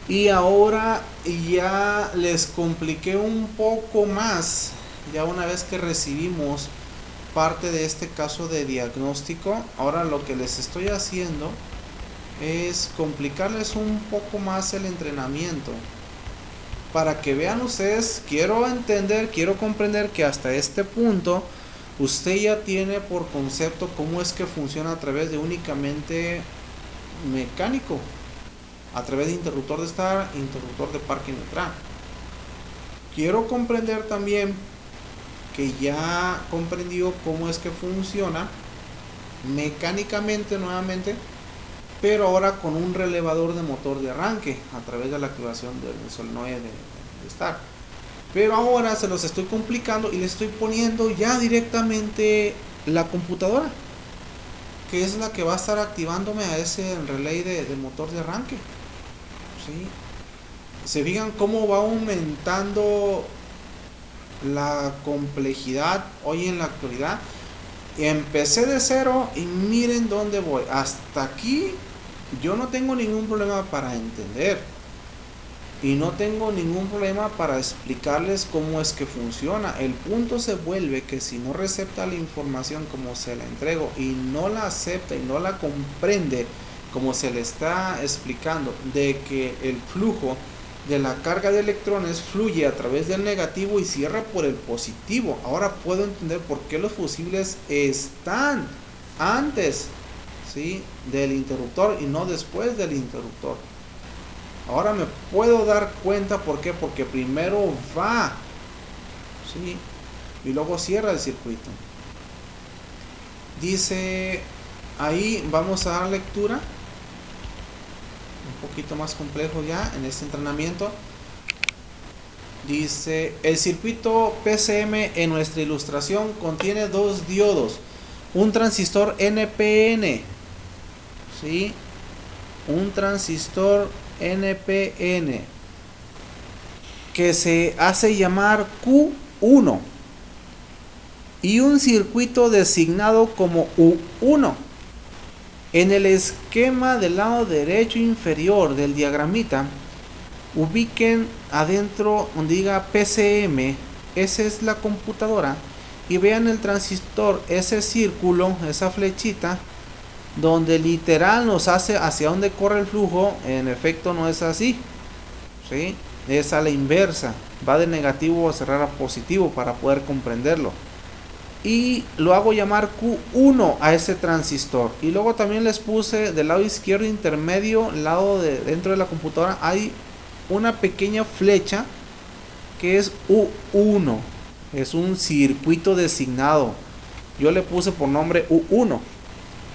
Y ahora ya les compliqué un poco más, ya una vez que recibimos parte de este caso de diagnóstico. Ahora lo que les estoy haciendo es complicarles un poco más el entrenamiento, para que vean ustedes. Quiero comprender que hasta este punto usted ya tiene por concepto cómo es que funciona a través de únicamente mecánico, a través de interruptor de estar, interruptor de parque neutral. Quiero comprender también que ya comprendió cómo es que funciona mecánicamente nuevamente, pero ahora con un relevador de motor de arranque a través de la activación del solenoide de estar. Pero ahora se los estoy complicando y le estoy poniendo ya directamente la computadora, que es la que va a estar activándome a ese relay de motor de arranque. ¿Sí? Se fijan cómo va aumentando la complejidad hoy en la actualidad. Empecé de cero y miren dónde voy. Hasta aquí yo no tengo ningún problema para entender y no tengo ningún problema para explicarles cómo es que funciona. El punto se vuelve que si no recepta la información como se la entrego y no la acepta y no la comprende como se le está explicando, de que el flujo de la carga de electrones fluye a través del negativo y cierra por el positivo. Ahora puedo entender por qué los fusibles están antes, ¿sí?, del interruptor y no después del interruptor. Ahora me puedo dar cuenta por qué, porque primero va, ¿sí?, y luego cierra el circuito. Dice ahí, vamos a dar lectura. Un poquito más complejo ya en este entrenamiento. Dice: el circuito PCM en nuestra ilustración contiene dos diodos, un transistor NPN, ¿sí?, un transistor NPN que se hace llamar Q1 y un circuito designado como U1. En el esquema del lado derecho inferior del diagramita, ubiquen adentro donde diga PCM, esa es la computadora, y vean el transistor, ese círculo, esa flechita, donde literal nos hace hacia dónde corre el flujo. En efecto no es así, ¿sí?, es a la inversa, va de negativo a cerrar a positivo para poder comprenderlo. Y lo hago llamar Q1 a ese transistor. Y luego también les puse del lado izquierdo intermedio, lado de dentro de la computadora, hay una pequeña flecha que es U1. Es un circuito designado. Yo le puse por nombre U1,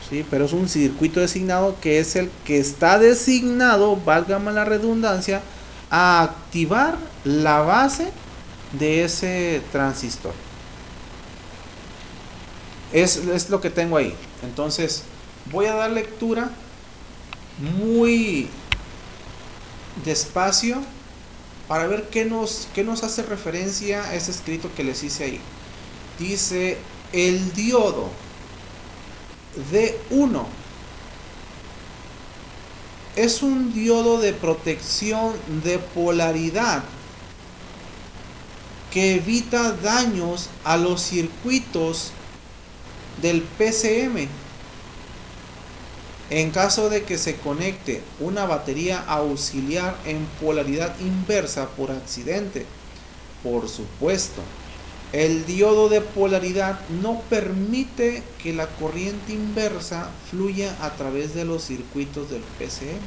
¿sí?, pero es un circuito designado que es el que está designado, válgame la redundancia, a activar la base de ese transistor. Es lo que tengo ahí. Entonces voy a dar lectura muy despacio para ver qué nos hace referencia a ese escrito que les hice ahí. Dice: el diodo D1 es un diodo de protección de polaridad que evita daños a los circuitos del PCM en caso de que se conecte una batería auxiliar en polaridad inversa por accidente. Por supuesto, el diodo de polaridad no permite que la corriente inversa fluya a través de los circuitos del PCM,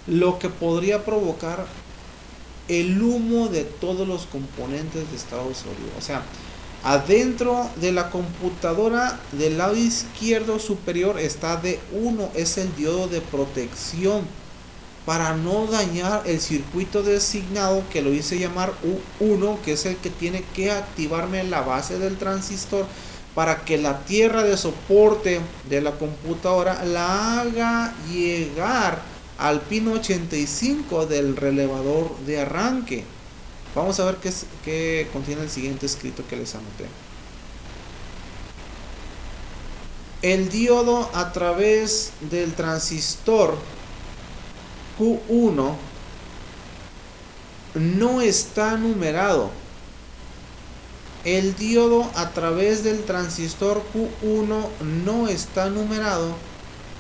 lo que podría provocar el humo de todos los componentes de estado sólido. O sea, adentro de la computadora del lado izquierdo superior está D1, es el diodo de protección para no dañar el circuito designado que lo hice llamar U1, que es el que tiene que activarme la base del transistor para que la tierra de soporte de la computadora la haga llegar al pin 85 del relevador de arranque. Vamos a ver qué contiene el siguiente escrito que les anoté. El diodo a través del transistor Q1 no está numerado. El diodo a través del transistor Q1 no está numerado,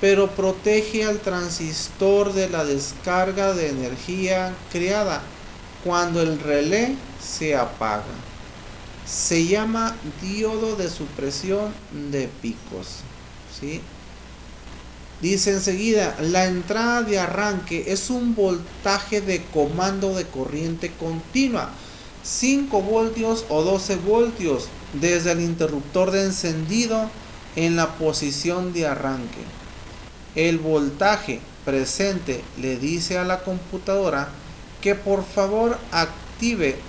pero protege al transistor de la descarga de energía creada cuando el relé se apaga. Se llama diodo de supresión de picos, ¿sí? Dice enseguida, la entrada de arranque es un voltaje de comando de corriente continua, 5 voltios o 12 voltios, desde el interruptor de encendido en la posición de arranque. El voltaje presente le dice a la computadora que por favor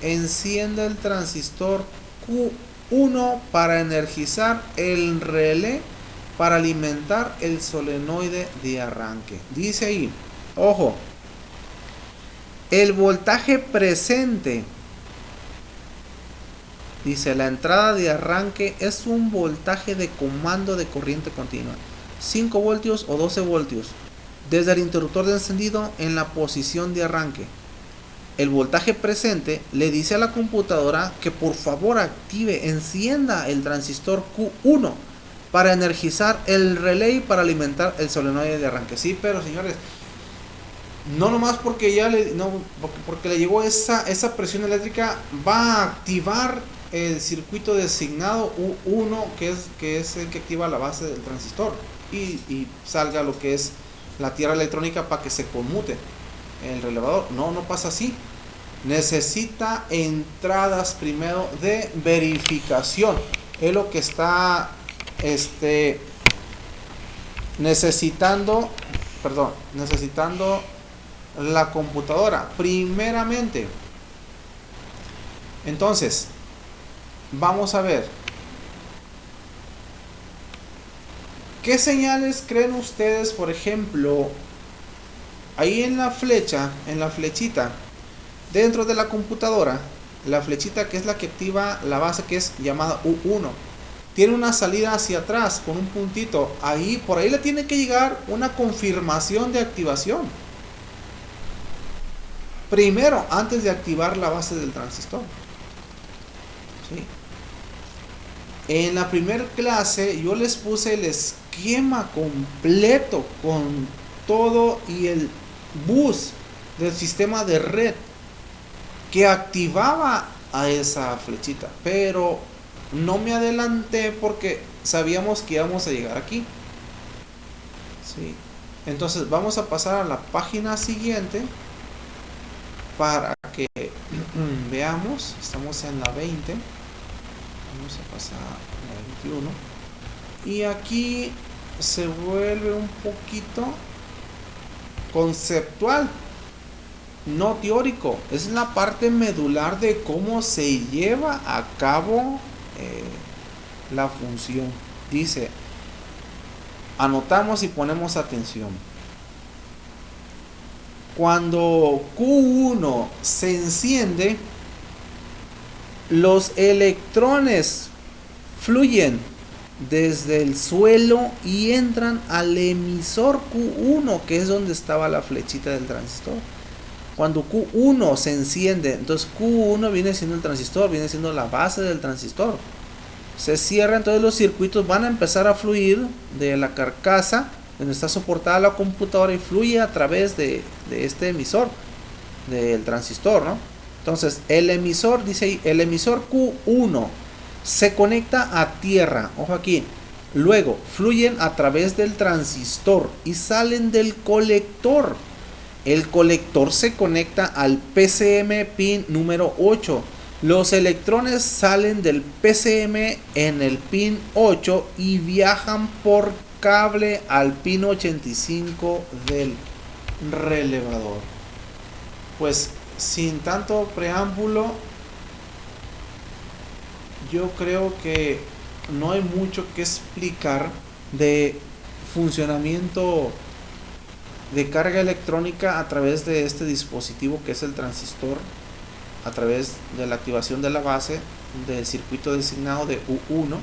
encienda el transistor Q1 para energizar el relé para alimentar el solenoide de arranque. Dice ahí, ojo, el voltaje presente, dice, la entrada de arranque es un voltaje de comando de corriente continua, 5 voltios o 12 voltios, desde el interruptor de encendido en la posición de arranque. El voltaje presente le dice a la computadora que por favor encienda el transistor Q1 para energizar el relé y para alimentar el solenoide de arranque. Sí, pero señores, no nomás porque porque le llegó esa presión eléctrica va a activar el circuito designado U1, que es el que activa la base del transistor y salga lo que es la tierra electrónica para que se conmute el relevador. No pasa así. Necesita entradas primero de verificación. Es lo que está necesitando la computadora primeramente. Entonces vamos a ver qué señales creen ustedes, por ejemplo, ahí en la flechita dentro de la computadora, la flechita que es la que activa la base, que es llamada U1, tiene una salida hacia atrás con un puntito. Por ahí le tiene que llegar una confirmación de activación primero, antes de activar la base del transistor. ¿Sí? En la primera clase yo les puse el esquema completo con todo y el bus del sistema de red que activaba a esa flechita, pero no me adelanté porque sabíamos que íbamos a llegar aquí. ¿Sí? Entonces vamos a pasar a la página siguiente para que veamos. Estamos en la 20, vamos a pasar a la 21 y aquí se vuelve un poquito conceptual, no teórico. Es la parte medular de cómo se lleva a cabo la función. Dice, anotamos y ponemos atención. Cuando Q1 se enciende, los electrones fluyen desde el suelo y entran al emisor Q1, que es donde estaba la flechita del transistor. Cuando Q1 se enciende, entonces Q1 viene siendo el transistor, viene siendo la base del transistor. Se cierra, entonces los circuitos van a empezar a fluir de la carcasa donde está soportada la computadora y fluye a través de este emisor del transistor, ¿no? Entonces el emisor, dice ahí, el emisor Q1 se conecta a tierra, ojo aquí, luego fluyen a través del transistor y salen del colector. El colector se conecta al PCM pin número 8. Los electrones salen del PCM en el pin 8 y viajan por cable al pin 85 del relevador. Pues sin tanto preámbulo, yo creo que no hay mucho que explicar de funcionamiento de carga electrónica a través de este dispositivo que es el transistor, a través de la activación de la base del circuito designado de U1.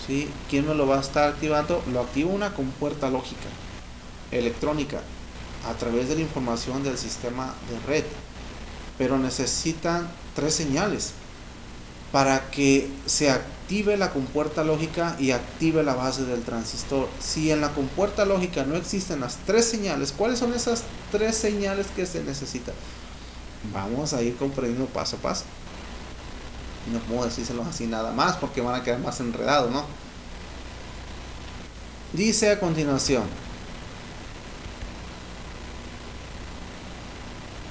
¿Sí? ¿Quién me lo va a estar activando? Lo activa una compuerta lógica electrónica a través de la información del sistema de red, pero necesitan 3 señales para que se active la compuerta lógica y active la base del transistor. Si en la compuerta lógica no existen las 3 señales, ¿cuáles son esas 3 señales que se necesitan? Vamos a ir comprendiendo paso a paso. No puedo decírselos así nada más porque van a quedar más enredados, ¿no? Dice a continuación: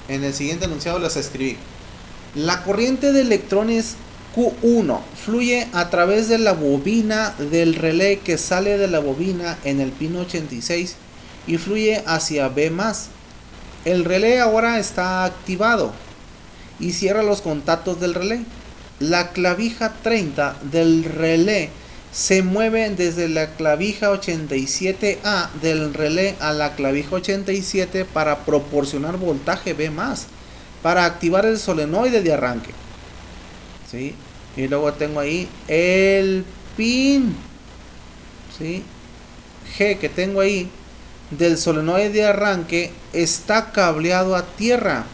en el siguiente enunciado les escribí: la corriente de electrones Q1 fluye a través de la bobina del relé que sale de la bobina en el pin 86 y fluye hacia B+. El relé ahora está activado y cierra los contactos del relé. La clavija 30 del relé se mueve desde la clavija 87A del relé a la clavija 87 para proporcionar voltaje B+, para activar el solenoide de arranque. ¿Sí? Y luego tengo ahí el pin, ¿sí?, G que tengo ahí del solenoide de arranque está cableado a tierra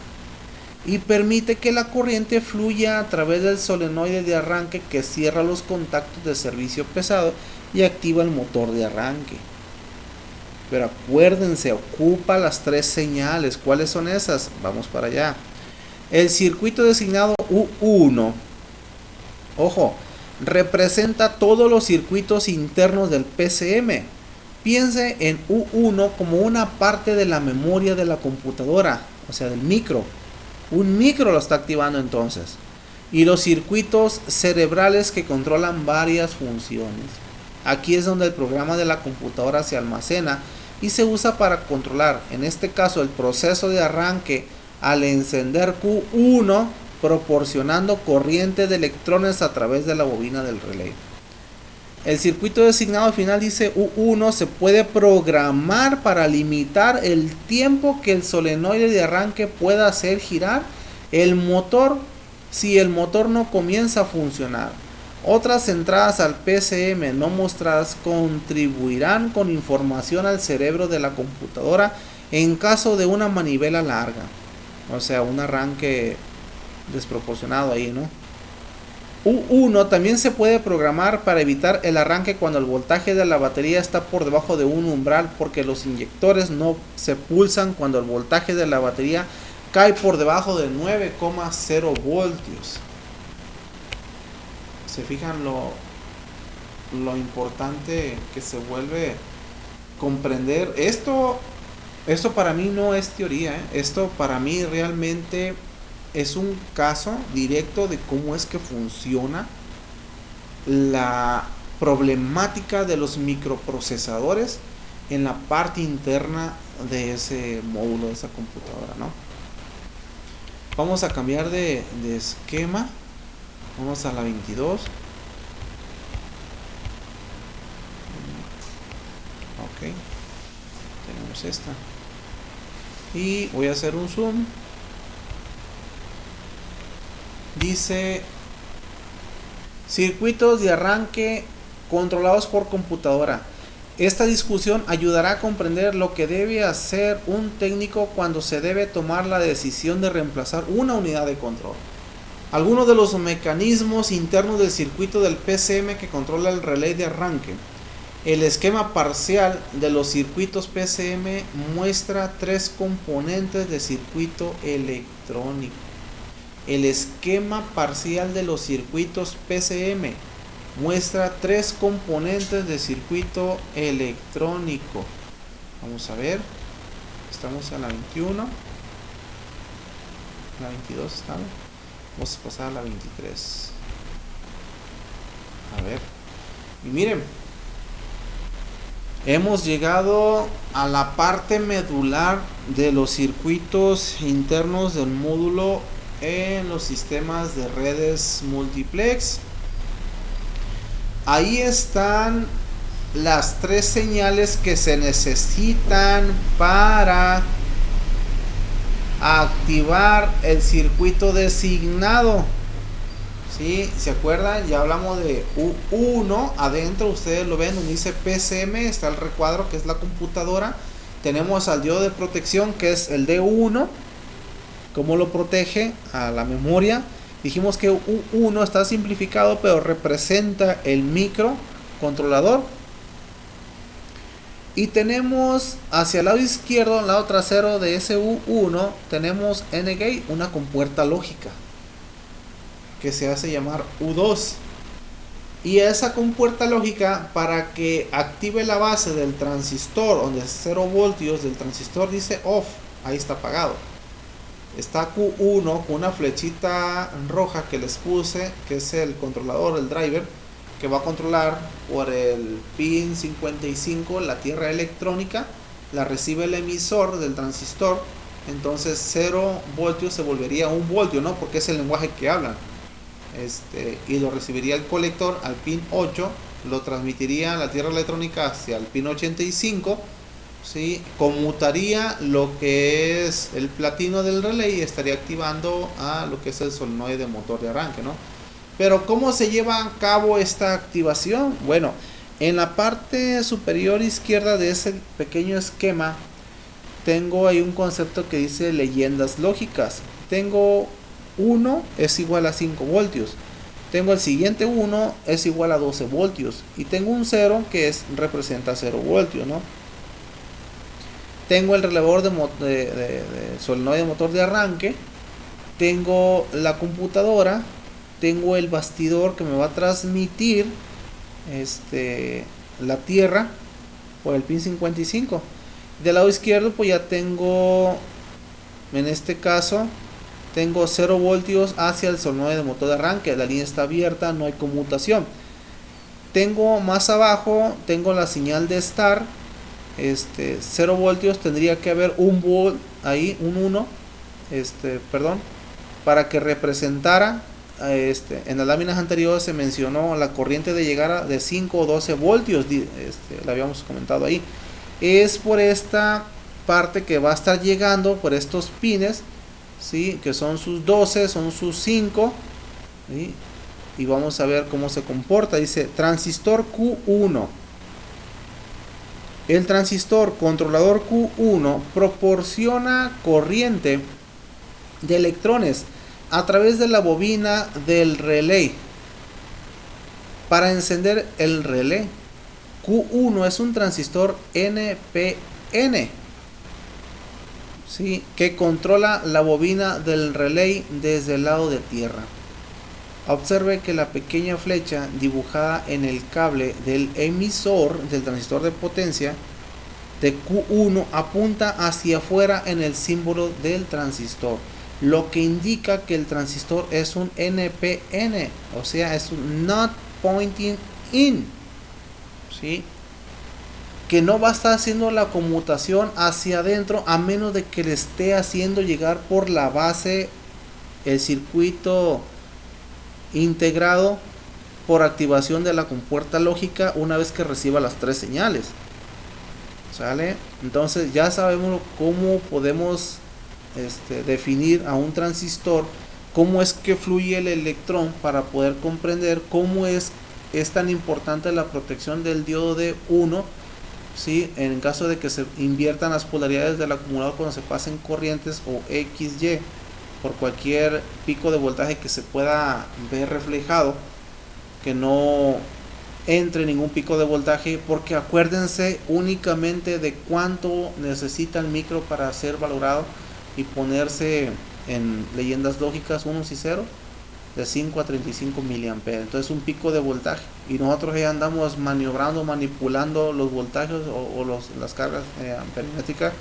y permite que la corriente fluya a través del solenoide de arranque que cierra los contactos de servicio pesado y activa el motor de arranque. Pero acuérdense, ocupa las 3 señales. ¿Cuáles son esas? Vamos para allá. El circuito designado U1, ojo, representa todos los circuitos internos del PCM. Piense en U1 como una parte de la memoria de la computadora, o sea, del micro. Un micro lo está activando entonces. Y los circuitos cerebrales que controlan varias funciones. Aquí es donde el programa de la computadora se almacena y se usa para controlar, en este caso, el proceso de arranque al encender Q1, proporcionando corriente de electrones a través de la bobina del relé. El circuito designado al final dice U1 se puede programar para limitar el tiempo que el solenoide de arranque pueda hacer girar el motor si el motor no comienza a funcionar. Otras entradas al PCM no mostradas contribuirán con información al cerebro de la computadora en caso de una manivela larga, o sea, un arranque desproporcionado ahí, ¿no? U1 también se puede programar para evitar el arranque cuando el voltaje de la batería está por debajo de un umbral, porque los inyectores no se pulsan cuando el voltaje de la batería cae por debajo de 9,0 voltios. ¿Se fijan lo importante que se vuelve comprender? Esto para mí no es teoría, ¿eh? Esto para mí realmente es un caso directo de cómo es que funciona la problemática de los microprocesadores en la parte interna de ese módulo, de esa computadora, ¿no? Vamos a cambiar de esquema. Vamos a la 22. Ok, tenemos esta y voy a hacer un zoom. Dice circuitos de arranque controlados por computadora. Esta discusión ayudará a comprender lo que debe hacer un técnico cuando se debe tomar la decisión de reemplazar una unidad de control. Algunos de los mecanismos internos del circuito del PCM que controla el relé de arranque. El esquema parcial de los circuitos PCM muestra 3 componentes de circuito electrónico. El esquema parcial de los circuitos PCM muestra 3 componentes de circuito electrónico. Vamos a ver. Estamos en la 21. La 22 estamos. Vamos a pasar a la 23. A ver. Y miren. Hemos llegado a la parte medular de los circuitos internos del módulo en los sistemas de redes multiplex. Ahí están las tres señales que se necesitan para activar el circuito designado. ¿Sí? ¿Se acuerdan? Ya hablamos de U1. Adentro ustedes lo ven, donde dice PCM, está el recuadro que es la computadora. Tenemos al diodo de protección que es el D1. ¿Cómo lo protege? A la memoria. Dijimos que U1 está simplificado, pero representa el microcontrolador. Y tenemos hacia el lado izquierdo, al lado trasero de ese U1, tenemos N-Gate, una compuerta lógica que se hace llamar U2. Y esa compuerta lógica, para que active la base del transistor, donde es 0 voltios del transistor, dice off, ahí está apagado. Está Q1 con una flechita roja que les puse, que es el controlador, el driver, que va a controlar por el pin 55 la tierra electrónica, la recibe el emisor del transistor. Entonces 0 voltios se volvería 1 voltio, ¿no? Porque es el lenguaje que hablan. Y lo recibiría el colector al pin 8, lo transmitiría la tierra electrónica hacia el pin 85, ¿sí? Conmutaría lo que es el platino del relay y estaría activando a lo que es el solenoide motor de arranque, ¿no? Pero ¿cómo se lleva a cabo esta activación? Bueno, en la parte superior izquierda de ese pequeño esquema tengo ahí un concepto que dice leyendas lógicas. Tengo 1 es igual a 5 voltios. Tengo el siguiente 1 es igual a 12 voltios. Y tengo un 0 que representa 0 voltios, ¿no? Tengo el relevador de solenoide motor de arranque. Tengo la computadora. Tengo el bastidor que me va a transmitir la tierra por el pin 55. Del lado izquierdo pues ya tengo, en este caso, tengo 0 voltios hacia el solenoide de motor de arranque. La línea está abierta, no hay conmutación. Tengo más abajo, tengo la señal de start. 0 voltios, tendría que haber un volt ahí, un 1, para que representara. En las láminas anteriores se mencionó la corriente de llegada de 5 o 12 voltios, la habíamos comentado ahí. Es por esta parte que va a estar llegando por estos pines, ¿sí? Que son sus 12, son sus 5, ¿sí? Y vamos a ver cómo se comporta. Dice transistor Q1. El transistor controlador Q1 proporciona corriente de electrones a través de la bobina del relé para encender el relé. Q1 es un transistor NPN, ¿sí? Que controla la bobina del relé desde el lado de tierra. Observe que la pequeña flecha dibujada en el cable del emisor del transistor de potencia de Q1 apunta hacia afuera en el símbolo del transistor, lo que indica que el transistor es un NPN, o sea, es un not pointing in, ¿sí? Que no va a estar haciendo la conmutación hacia adentro a menos de que le esté haciendo llegar por la base el circuito integrado por activación de la compuerta lógica una vez que reciba las tres señales. ¿Sale? Entonces ya sabemos cómo podemos definir a un transistor, cómo es que fluye el electrón, para poder comprender cómo es tan importante la protección del diodo de 1, ¿sí? En caso de que se inviertan las polaridades del acumulador cuando se pasen corrientes o XY por cualquier pico de voltaje que se pueda ver reflejado, que no entre ningún pico de voltaje, porque acuérdense únicamente de cuánto necesita el micro para ser valorado y ponerse en leyendas lógicas 1 y 0, de 5 a 35 miliamperes. Entonces un pico de voltaje, y nosotros ya andamos maniobrando, manipulando los voltajes o las cargas amperométricas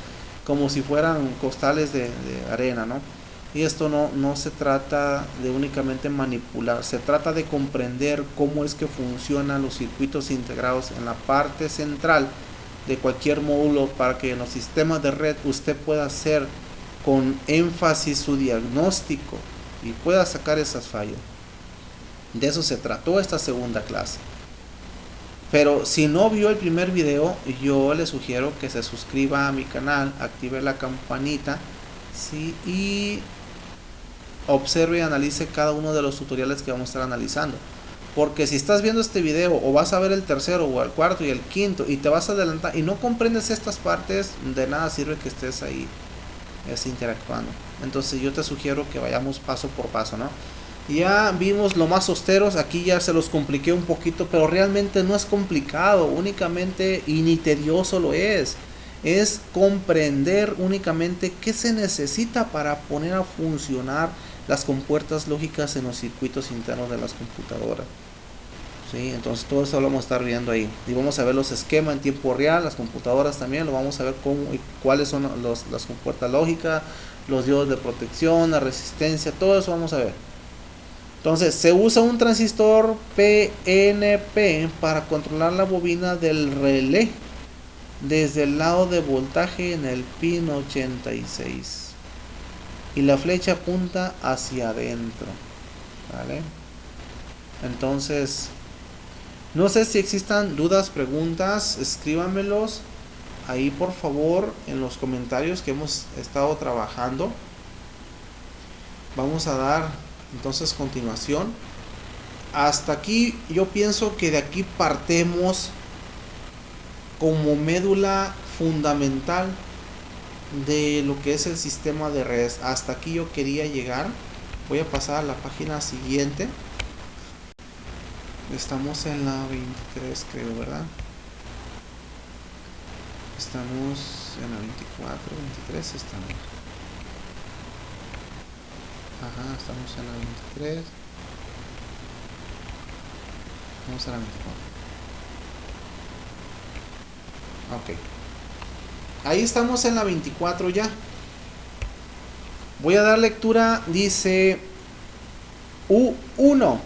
como si fueran costales de arena, ¿no? Y esto no se trata de únicamente manipular, se trata de comprender cómo es que funcionan los circuitos integrados en la parte central de cualquier módulo para que en los sistemas de red usted pueda hacer con énfasis su diagnóstico y pueda sacar esas fallas. De eso se trató esta segunda clase. Pero si no vio el primer video, yo le sugiero que se suscriba a mi canal, active la campanita, ¿sí? Y observe y analice cada uno de los tutoriales que vamos a estar analizando. Porque si estás viendo este video o vas a ver el tercero o el cuarto y el quinto y te vas a adelantar y no comprendes estas partes, de nada sirve que estés ahí interactuando. Entonces yo te sugiero que vayamos paso por paso, ¿no? Ya vimos lo más austeros, aquí ya se los compliqué un poquito, pero realmente no es complicado, únicamente y ni tedioso lo es comprender únicamente qué se necesita para poner a funcionar las compuertas lógicas en los circuitos internos de las computadoras. ¿Sí? Entonces todo eso lo vamos a estar viendo ahí y vamos a ver los esquemas en tiempo real, las computadoras también, lo vamos a ver cómo y cuáles son las compuertas lógicas, los diodos de protección, la resistencia, todo eso vamos a ver. Entonces se usa un transistor PNP para controlar la bobina del relé desde el lado de voltaje en el pin 86 y la flecha apunta hacia adentro, ¿vale? Entonces no sé si existan dudas, preguntas, escríbanmelos ahí por favor en los comentarios que hemos estado trabajando. Vamos a dar entonces continuación. Hasta aquí yo pienso que de aquí partemos como médula fundamental de lo que es el sistema de redes. Hasta aquí yo quería llegar. Voy a pasar a la página siguiente. Estamos en la 23 creo, ¿verdad? Estamos en la 24, 23 estamos. Ajá, estamos en la 23. Vamos a la 24. Ok. Ahí estamos en la 24 ya. Voy a dar lectura. Dice U1.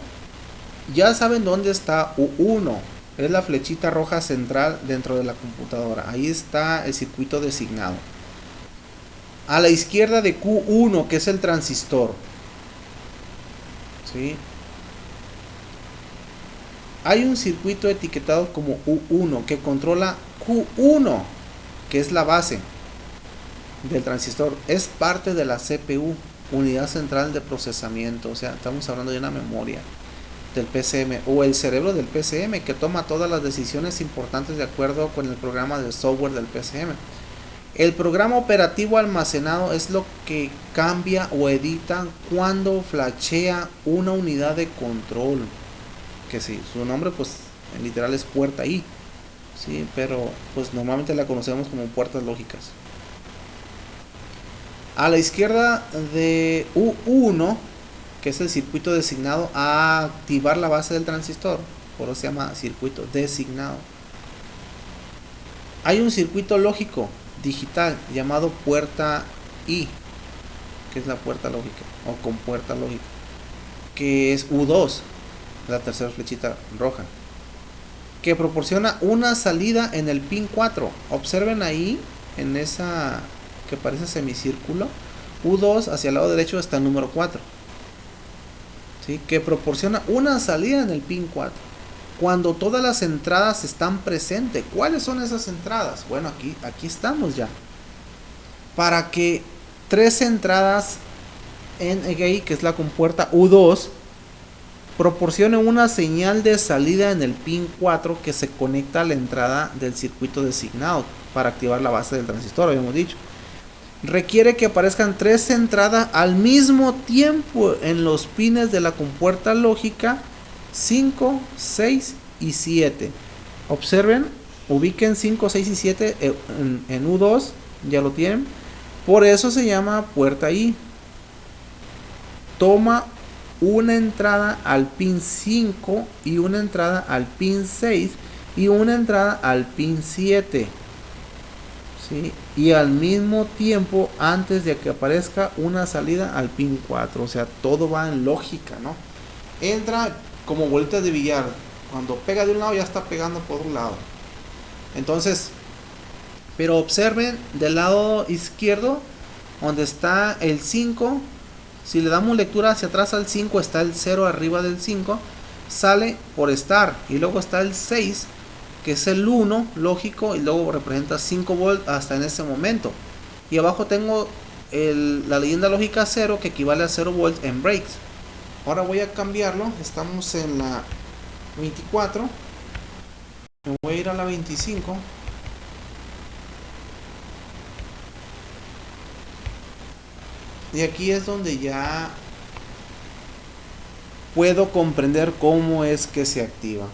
Ya saben dónde está U1. Es la flechita roja central dentro de la computadora. Ahí está el circuito designado. A la izquierda de Q1, que es el transistor. ¿Sí? Hay un circuito etiquetado como U1 que controla Q1, que es la base del transistor. Es parte de la CPU, unidad central de procesamiento. O sea, estamos hablando de una memoria del PCM o el cerebro del PCM que toma todas las decisiones importantes de acuerdo con el programa de software del PCM. El programa operativo almacenado es lo que cambia o edita cuando flashea una unidad de control. Que sí, su nombre pues en literal es puerta I. Sí, pero pues normalmente la conocemos como puertas lógicas. A la izquierda de U1, que es el circuito designado a activar la base del transistor, por eso se llama circuito designado. Hay un circuito lógico digital llamado puerta I, que es la puerta lógica o compuerta lógica, que es U2, la tercera flechita roja, que proporciona una salida en el pin 4. Observen ahí en esa que parece semicírculo, U2 hacia el lado derecho está el número 4, ¿sí? Que proporciona una salida en el pin 4 cuando todas las entradas están presentes. ¿Cuáles son esas entradas? Bueno, aquí estamos ya. Para que 3 entradas en gate, que es la compuerta U2, proporcione una señal de salida en el pin 4 que se conecta a la entrada del circuito designado para activar la base del transistor, habíamos dicho. Requiere que aparezcan 3 entradas al mismo tiempo en los pines de la compuerta lógica 5, 6 y 7. Observen, ubiquen 5, 6 y 7 en U2, ya lo tienen. Por eso se llama puerta I. Toma una entrada al pin 5 y una entrada al pin 6 y una entrada al pin 7. ¿Sí? Y al mismo tiempo antes de que aparezca una salida al pin 4. O sea, todo va en lógica, ¿no? Entra como bolitas de billar. Cuando pega de un lado ya está pegando por un lado. Entonces Pero observen del lado izquierdo donde está el 5. Si le damos lectura hacia atrás al 5, está el 0 arriba del 5, sale por estar. Y luego está el 6, que es el 1, lógico, y luego representa 5 volts hasta en ese momento. Y abajo tengo la leyenda lógica 0, que equivale a 0 volts en breaks. Ahora voy a cambiarlo, estamos en la 24, me voy a ir a la 25. Y aquí es donde ya puedo comprender cómo es que se activa.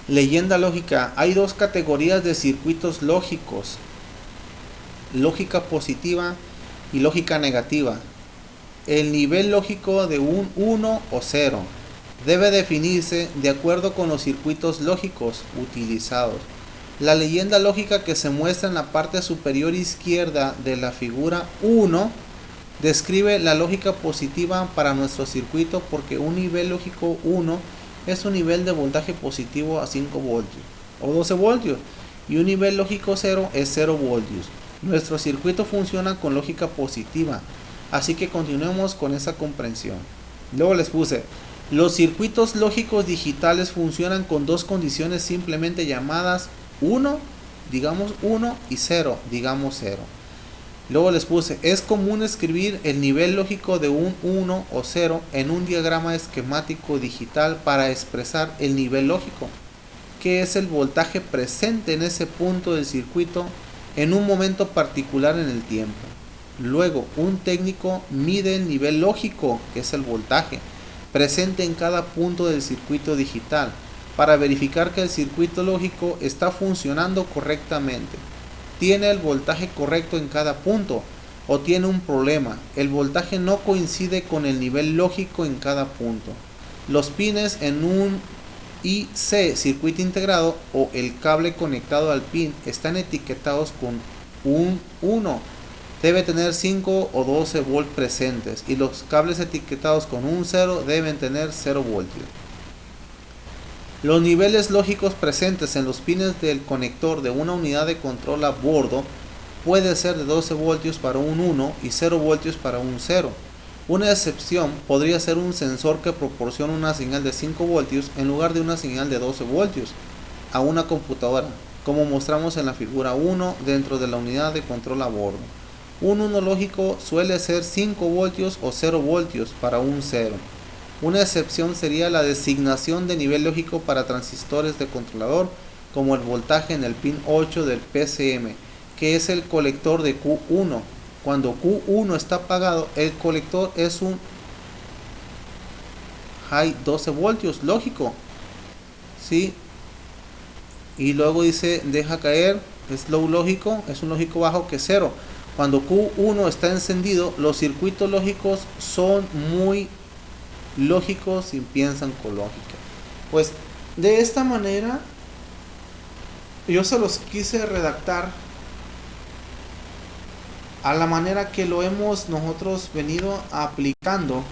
Leyenda lógica. Hay dos categorías de circuitos lógicos: lógica positiva y lógica negativa. El nivel lógico de un 1 o 0 debe definirse de acuerdo con los circuitos lógicos utilizados. La leyenda lógica que se muestra en la parte superior izquierda de la figura 1 describe la lógica positiva para nuestro circuito, porque un nivel lógico 1 es un nivel de voltaje positivo a 5 voltios o 12 voltios y un nivel lógico 0 es 0 voltios. Nuestro circuito funciona con lógica positiva, así que continuemos con esa comprensión. Luego les puse: los circuitos lógicos digitales funcionan con dos condiciones simplemente llamadas 1, digamos 1, y 0, digamos 0. Luego les puse: es común escribir el nivel lógico de un 1 o 0 en un diagrama esquemático digital para expresar el nivel lógico, que es el voltaje presente en ese punto del circuito en un momento particular en el tiempo. Luego, un técnico mide el nivel lógico, que es el voltaje, presente en cada punto del circuito digital, para verificar que el circuito lógico está funcionando correctamente. Tiene el voltaje correcto en cada punto, o tiene un problema: el voltaje no coincide con el nivel lógico en cada punto. Los pines en un IC, circuito integrado, o el cable conectado al pin están etiquetados con un 1, debe tener 5 o 12 volts presentes, y los cables etiquetados con un 0 deben tener 0 voltios. Los niveles lógicos presentes en los pines del conector de una unidad de control a bordo puede ser de 12 voltios para un 1 y 0 voltios para un 0. Una excepción podría ser un sensor que proporciona una señal de 5 voltios en lugar de una señal de 12 voltios a una computadora, como mostramos en la figura 1 dentro de la unidad de control a bordo. Un 1 lógico suele ser 5 voltios o 0 voltios para un 0. Una excepción sería la designación de nivel lógico para transistores de controlador, como el voltaje en el pin 8 del PCM, que es el colector de Q1. Cuando Q1 está apagado, el colector es un high 12 voltios, lógico, ¿sí? Y luego dice deja caer, es low lógico, es un lógico bajo, que es 0. Cuando Q1 está encendido, los circuitos lógicos son muy lógicos y piensan con lógica. Pues de esta manera yo se los quise redactar a la manera que lo hemos nosotros venido aplicando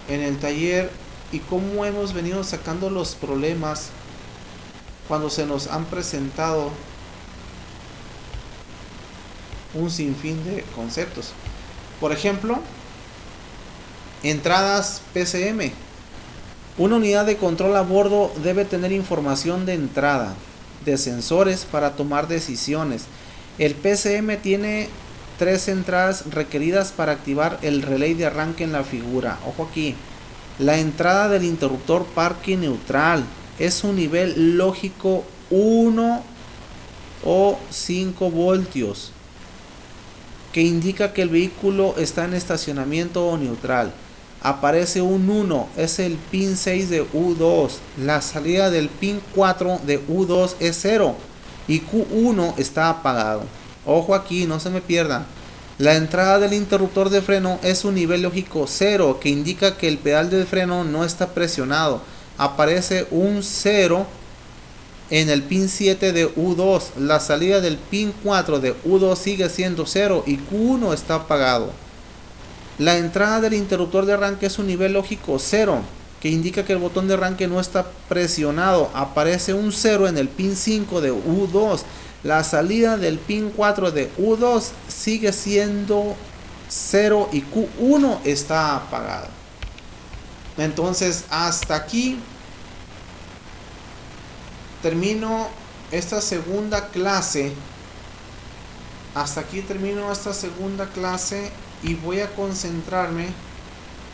en el taller, y cómo hemos venido sacando los problemas cuando se nos han presentado un sinfín de conceptos. Por ejemplo, entradas PCM. Una unidad de control a bordo debe tener información de entrada, de sensores para tomar decisiones. El PCM tiene 3 entradas requeridas para activar el relay de arranque en la figura. Ojo aquí: la entrada del interruptor parque neutral es un nivel lógico 1 o 5 voltios, que indica que el vehículo está en estacionamiento o neutral. Aparece un 1, es el pin 6 de U2. La salida del pin 4 de U2 es 0 y Q1 está apagado. Ojo aquí, no se me pierda. La entrada del interruptor de freno es un nivel lógico 0, que indica que el pedal de freno no está presionado. Aparece un 0 en el pin 7 de U2. La salida del pin 4 de U2 sigue siendo 0 y Q1 está apagado. La entrada del interruptor de arranque es un nivel lógico 0, que indica que el botón de arranque no está presionado. Aparece un 0 en el pin 5 de U2. la salida del pin 4 de U2 sigue siendo 0 y Q1 está apagado. Entonces hasta aquí termino esta segunda clase. Hasta aquí termino esta segunda clase y voy a concentrarme.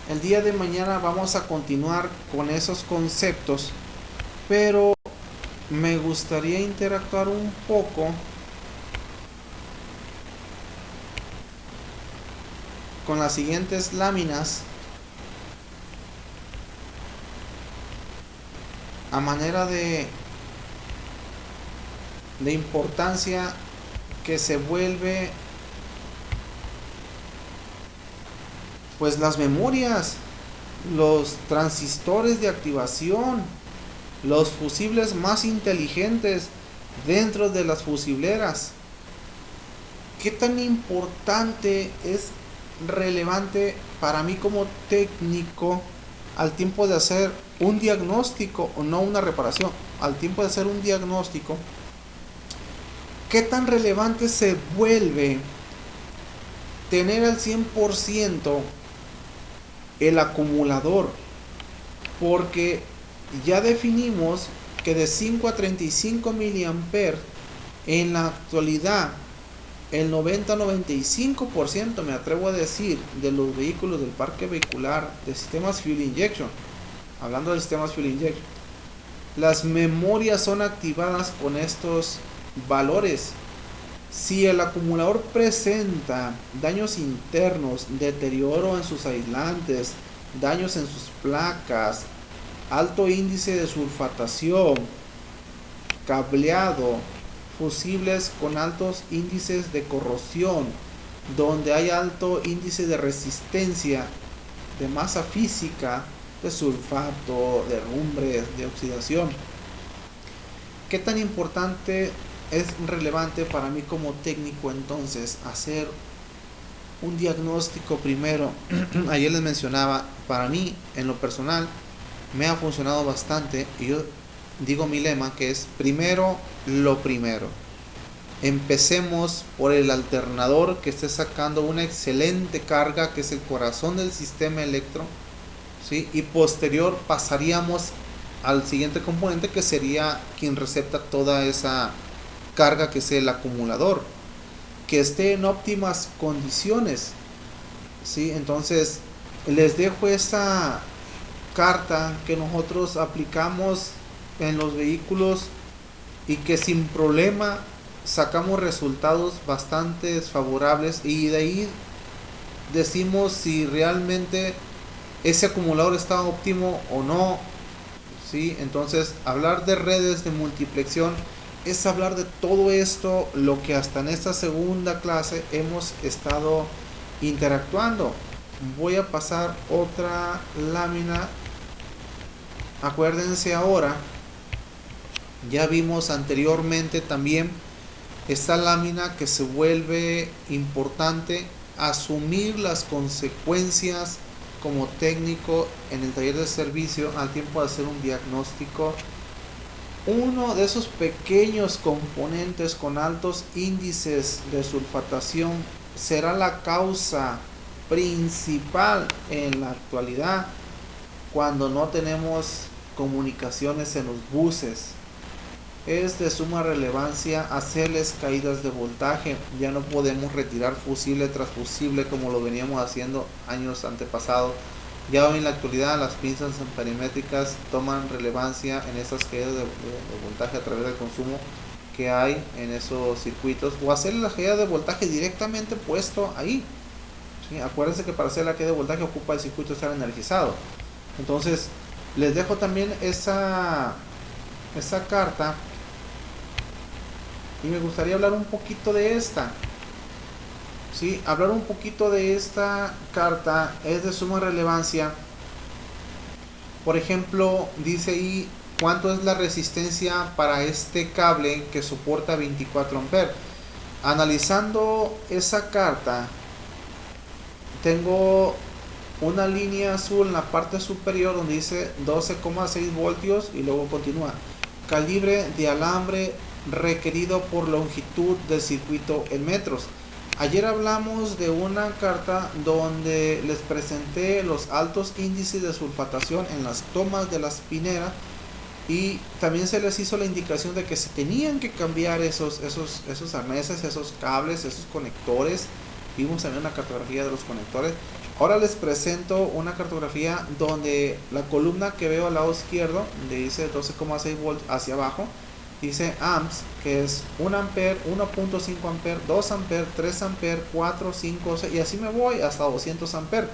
El día de mañana vamos a continuar con esos conceptos, pero me gustaría interactuar un poco con las siguientes láminas a manera de importancia que se vuelve pues las memorias, los transistores de activación, los fusibles más inteligentes dentro de las fusibleras. ¿Qué tan importante es relevante para mí como técnico al tiempo de hacer un diagnóstico, o no una reparación, al tiempo de hacer un diagnóstico? ¿Qué tan relevante se vuelve tener al 100% el acumulador? Porque ya definimos que de 5 a 35 mA en la actualidad el 90-95%, me atrevo a decir, de los vehículos del parque vehicular de sistemas fuel injection, hablando de sistemas fuel injection, las memorias son activadas con estos valores. Si el acumulador presenta daños internos, deterioro en sus aislantes, daños en sus placas, alto índice de sulfatación, cableado, fusibles con altos índices de corrosión, donde hay alto índice de resistencia, de masa física, de sulfato, de derrumbres, de oxidación. ¿Qué tan importante es relevante para mí como técnico entonces hacer un diagnóstico primero? Ayer les mencionaba, para mí en lo personal me ha funcionado bastante, y yo digo mi lema, que es primero lo primero. Empecemos por el alternador que esté sacando una excelente carga, que es el corazón del sistema electro, ¿sí? Y posterior pasaríamos al siguiente componente, que sería quien recepta toda esa carga, que es el acumulador, que esté en óptimas condiciones, ¿sí? Entonces les dejo esa carta que nosotros aplicamos en los vehículos y que sin problema sacamos resultados bastante favorables, y de ahí decimos si realmente ese acumulador está óptimo o no, ¿sí? Entonces hablar de redes de multiplexión es hablar de todo esto, lo que hasta en esta segunda clase hemos estado interactuando. Voy a pasar otra lámina. Acuérdense ahora, ya vimos anteriormente también esta lámina que se vuelve importante asumir las consecuencias como técnico en el taller de servicio al tiempo de hacer un diagnóstico. Uno de esos pequeños componentes con altos índices de sulfatación será la causa principal en la actualidad cuando no tenemos comunicaciones en los buses. Es de suma relevancia hacerles caídas de voltaje. Ya no podemos retirar fusible tras fusible como lo veníamos haciendo años antepasados. Ya hoy en la actualidad las pinzas amperimétricas toman relevancia en esas caídas de voltaje a través del consumo que hay en esos circuitos, o hacer la caída de voltaje directamente puesto ahí, ¿sí? Acuérdense que para hacer la caída de voltaje ocupa el circuito estar energizado. Entonces les dejo también esa carta, y me gustaría hablar un poquito de esta. Sí, hablar un poquito de esta carta es de suma relevancia. Por ejemplo, dice ahí cuánto es la resistencia para este cable que soporta 24 amperes. Analizando esa carta, tengo una línea azul en la parte superior donde dice 12,6 voltios y luego continúa. Calibre de alambre requerido por longitud del circuito en metros. Ayer hablamos de una carta donde les presenté los altos índices de sulfatación en las tomas de la espinera, y también se les hizo la indicación de que se tenían que cambiar esos arneses, esos cables, esos conectores. Vimos también una cartografía de los conectores. Ahora les presento una cartografía donde la columna que veo al lado izquierdo, donde dice 12,6 volts hacia abajo, dice amps, que es 1 ampere, 1.5 ampere, 2 ampere, 3 ampere, 4, 5, 6, y así me voy hasta 200 ampere.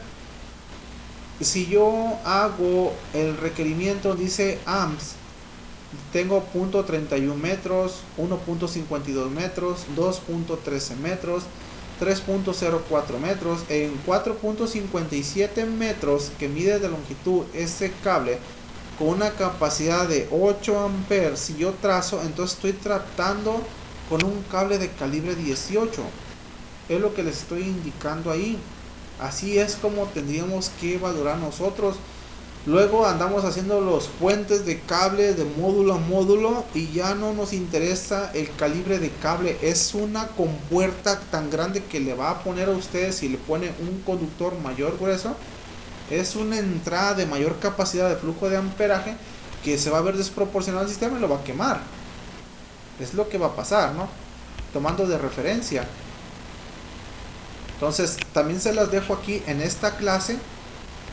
Si yo hago el requerimiento, dice amps, tengo 0.31 metros, 1.52 metros, 2.13 metros, 3.04 metros. En 4.57 metros que mide de longitud ese cable, con una capacidad de 8 amperes, si yo trazo, entonces estoy tratando con un cable de calibre 18. Es lo que les estoy indicando ahí. Así es como tendríamos que valorar nosotros. Luego andamos haciendo los puentes de cable de módulo a módulo y ya no nos interesa el calibre de cable. Es una compuerta tan grande que le va a poner a ustedes, si le pone un conductor mayor grueso, es una entrada de mayor capacidad de flujo de amperaje que se va a ver desproporcionado al sistema y lo va a quemar. Es lo que va a pasar, ¿no? Tomando de referencia. Entonces también se las dejo aquí en esta clase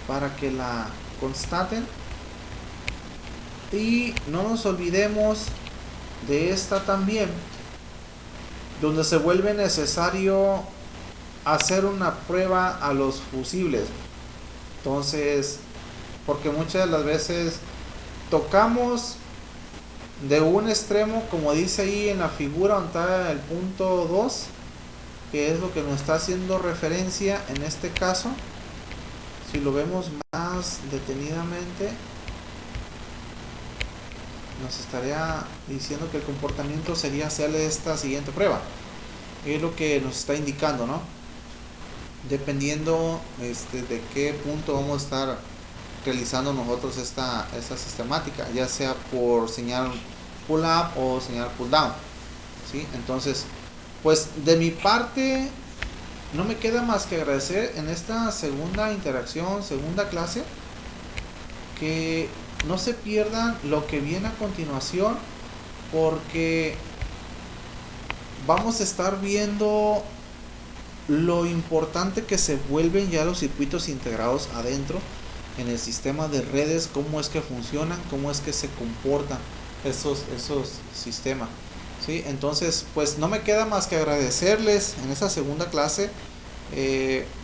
para que la constaten. Y no nos olvidemos de esta también, donde se vuelve necesario hacer una prueba a los fusibles. Entonces, porque muchas de las veces tocamos de un extremo, como dice ahí en la figura donde está el punto 2, que es lo que nos está haciendo referencia en este caso. Si lo vemos más detenidamente, nos estaría diciendo que el comportamiento sería hacerle esta siguiente prueba. Es lo que nos está indicando, ¿no? Dependiendo de qué punto vamos a estar realizando nosotros esta sistemática, ya sea por señal pull up o señal pull down, ¿sí? Entonces, pues de mi parte no me queda más que agradecer en esta segunda interacción, segunda clase, que no se pierdan lo que viene a continuación, porque vamos a estar viendo lo importante que se vuelven ya los circuitos integrados adentro en el sistema de redes, cómo es que funcionan, cómo es que se comportan esos sistemas, ¿sí? Entonces, pues no me queda más que agradecerles en esa segunda clase.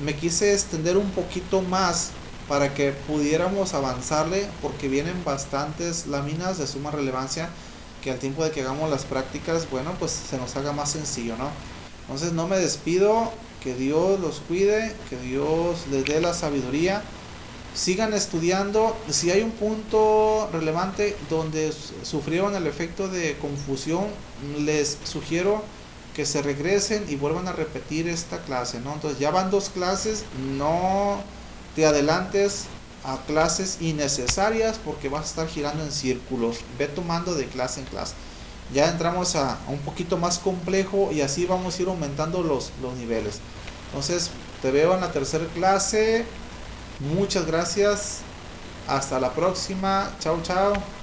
Me quise extender un poquito más para que pudiéramos avanzarle, porque vienen bastantes láminas de suma relevancia que al tiempo de que hagamos las prácticas, bueno, pues se nos haga más sencillo, ¿no? Entonces no me despido, que Dios los cuide, que Dios les dé la sabiduría. Sigan estudiando. Si hay un punto relevante donde sufrieron el efecto de confusión, les sugiero que se regresen y vuelvan a repetir esta clase, ¿no? Entonces ya van 2 clases, no te adelantes a clases innecesarias porque vas a estar girando en círculos. Ve tomando de clase en clase. Ya entramos a un poquito más complejo y así vamos a ir aumentando los niveles. Entonces te veo en la tercera clase. Muchas gracias. Hasta la próxima. Chao, chao.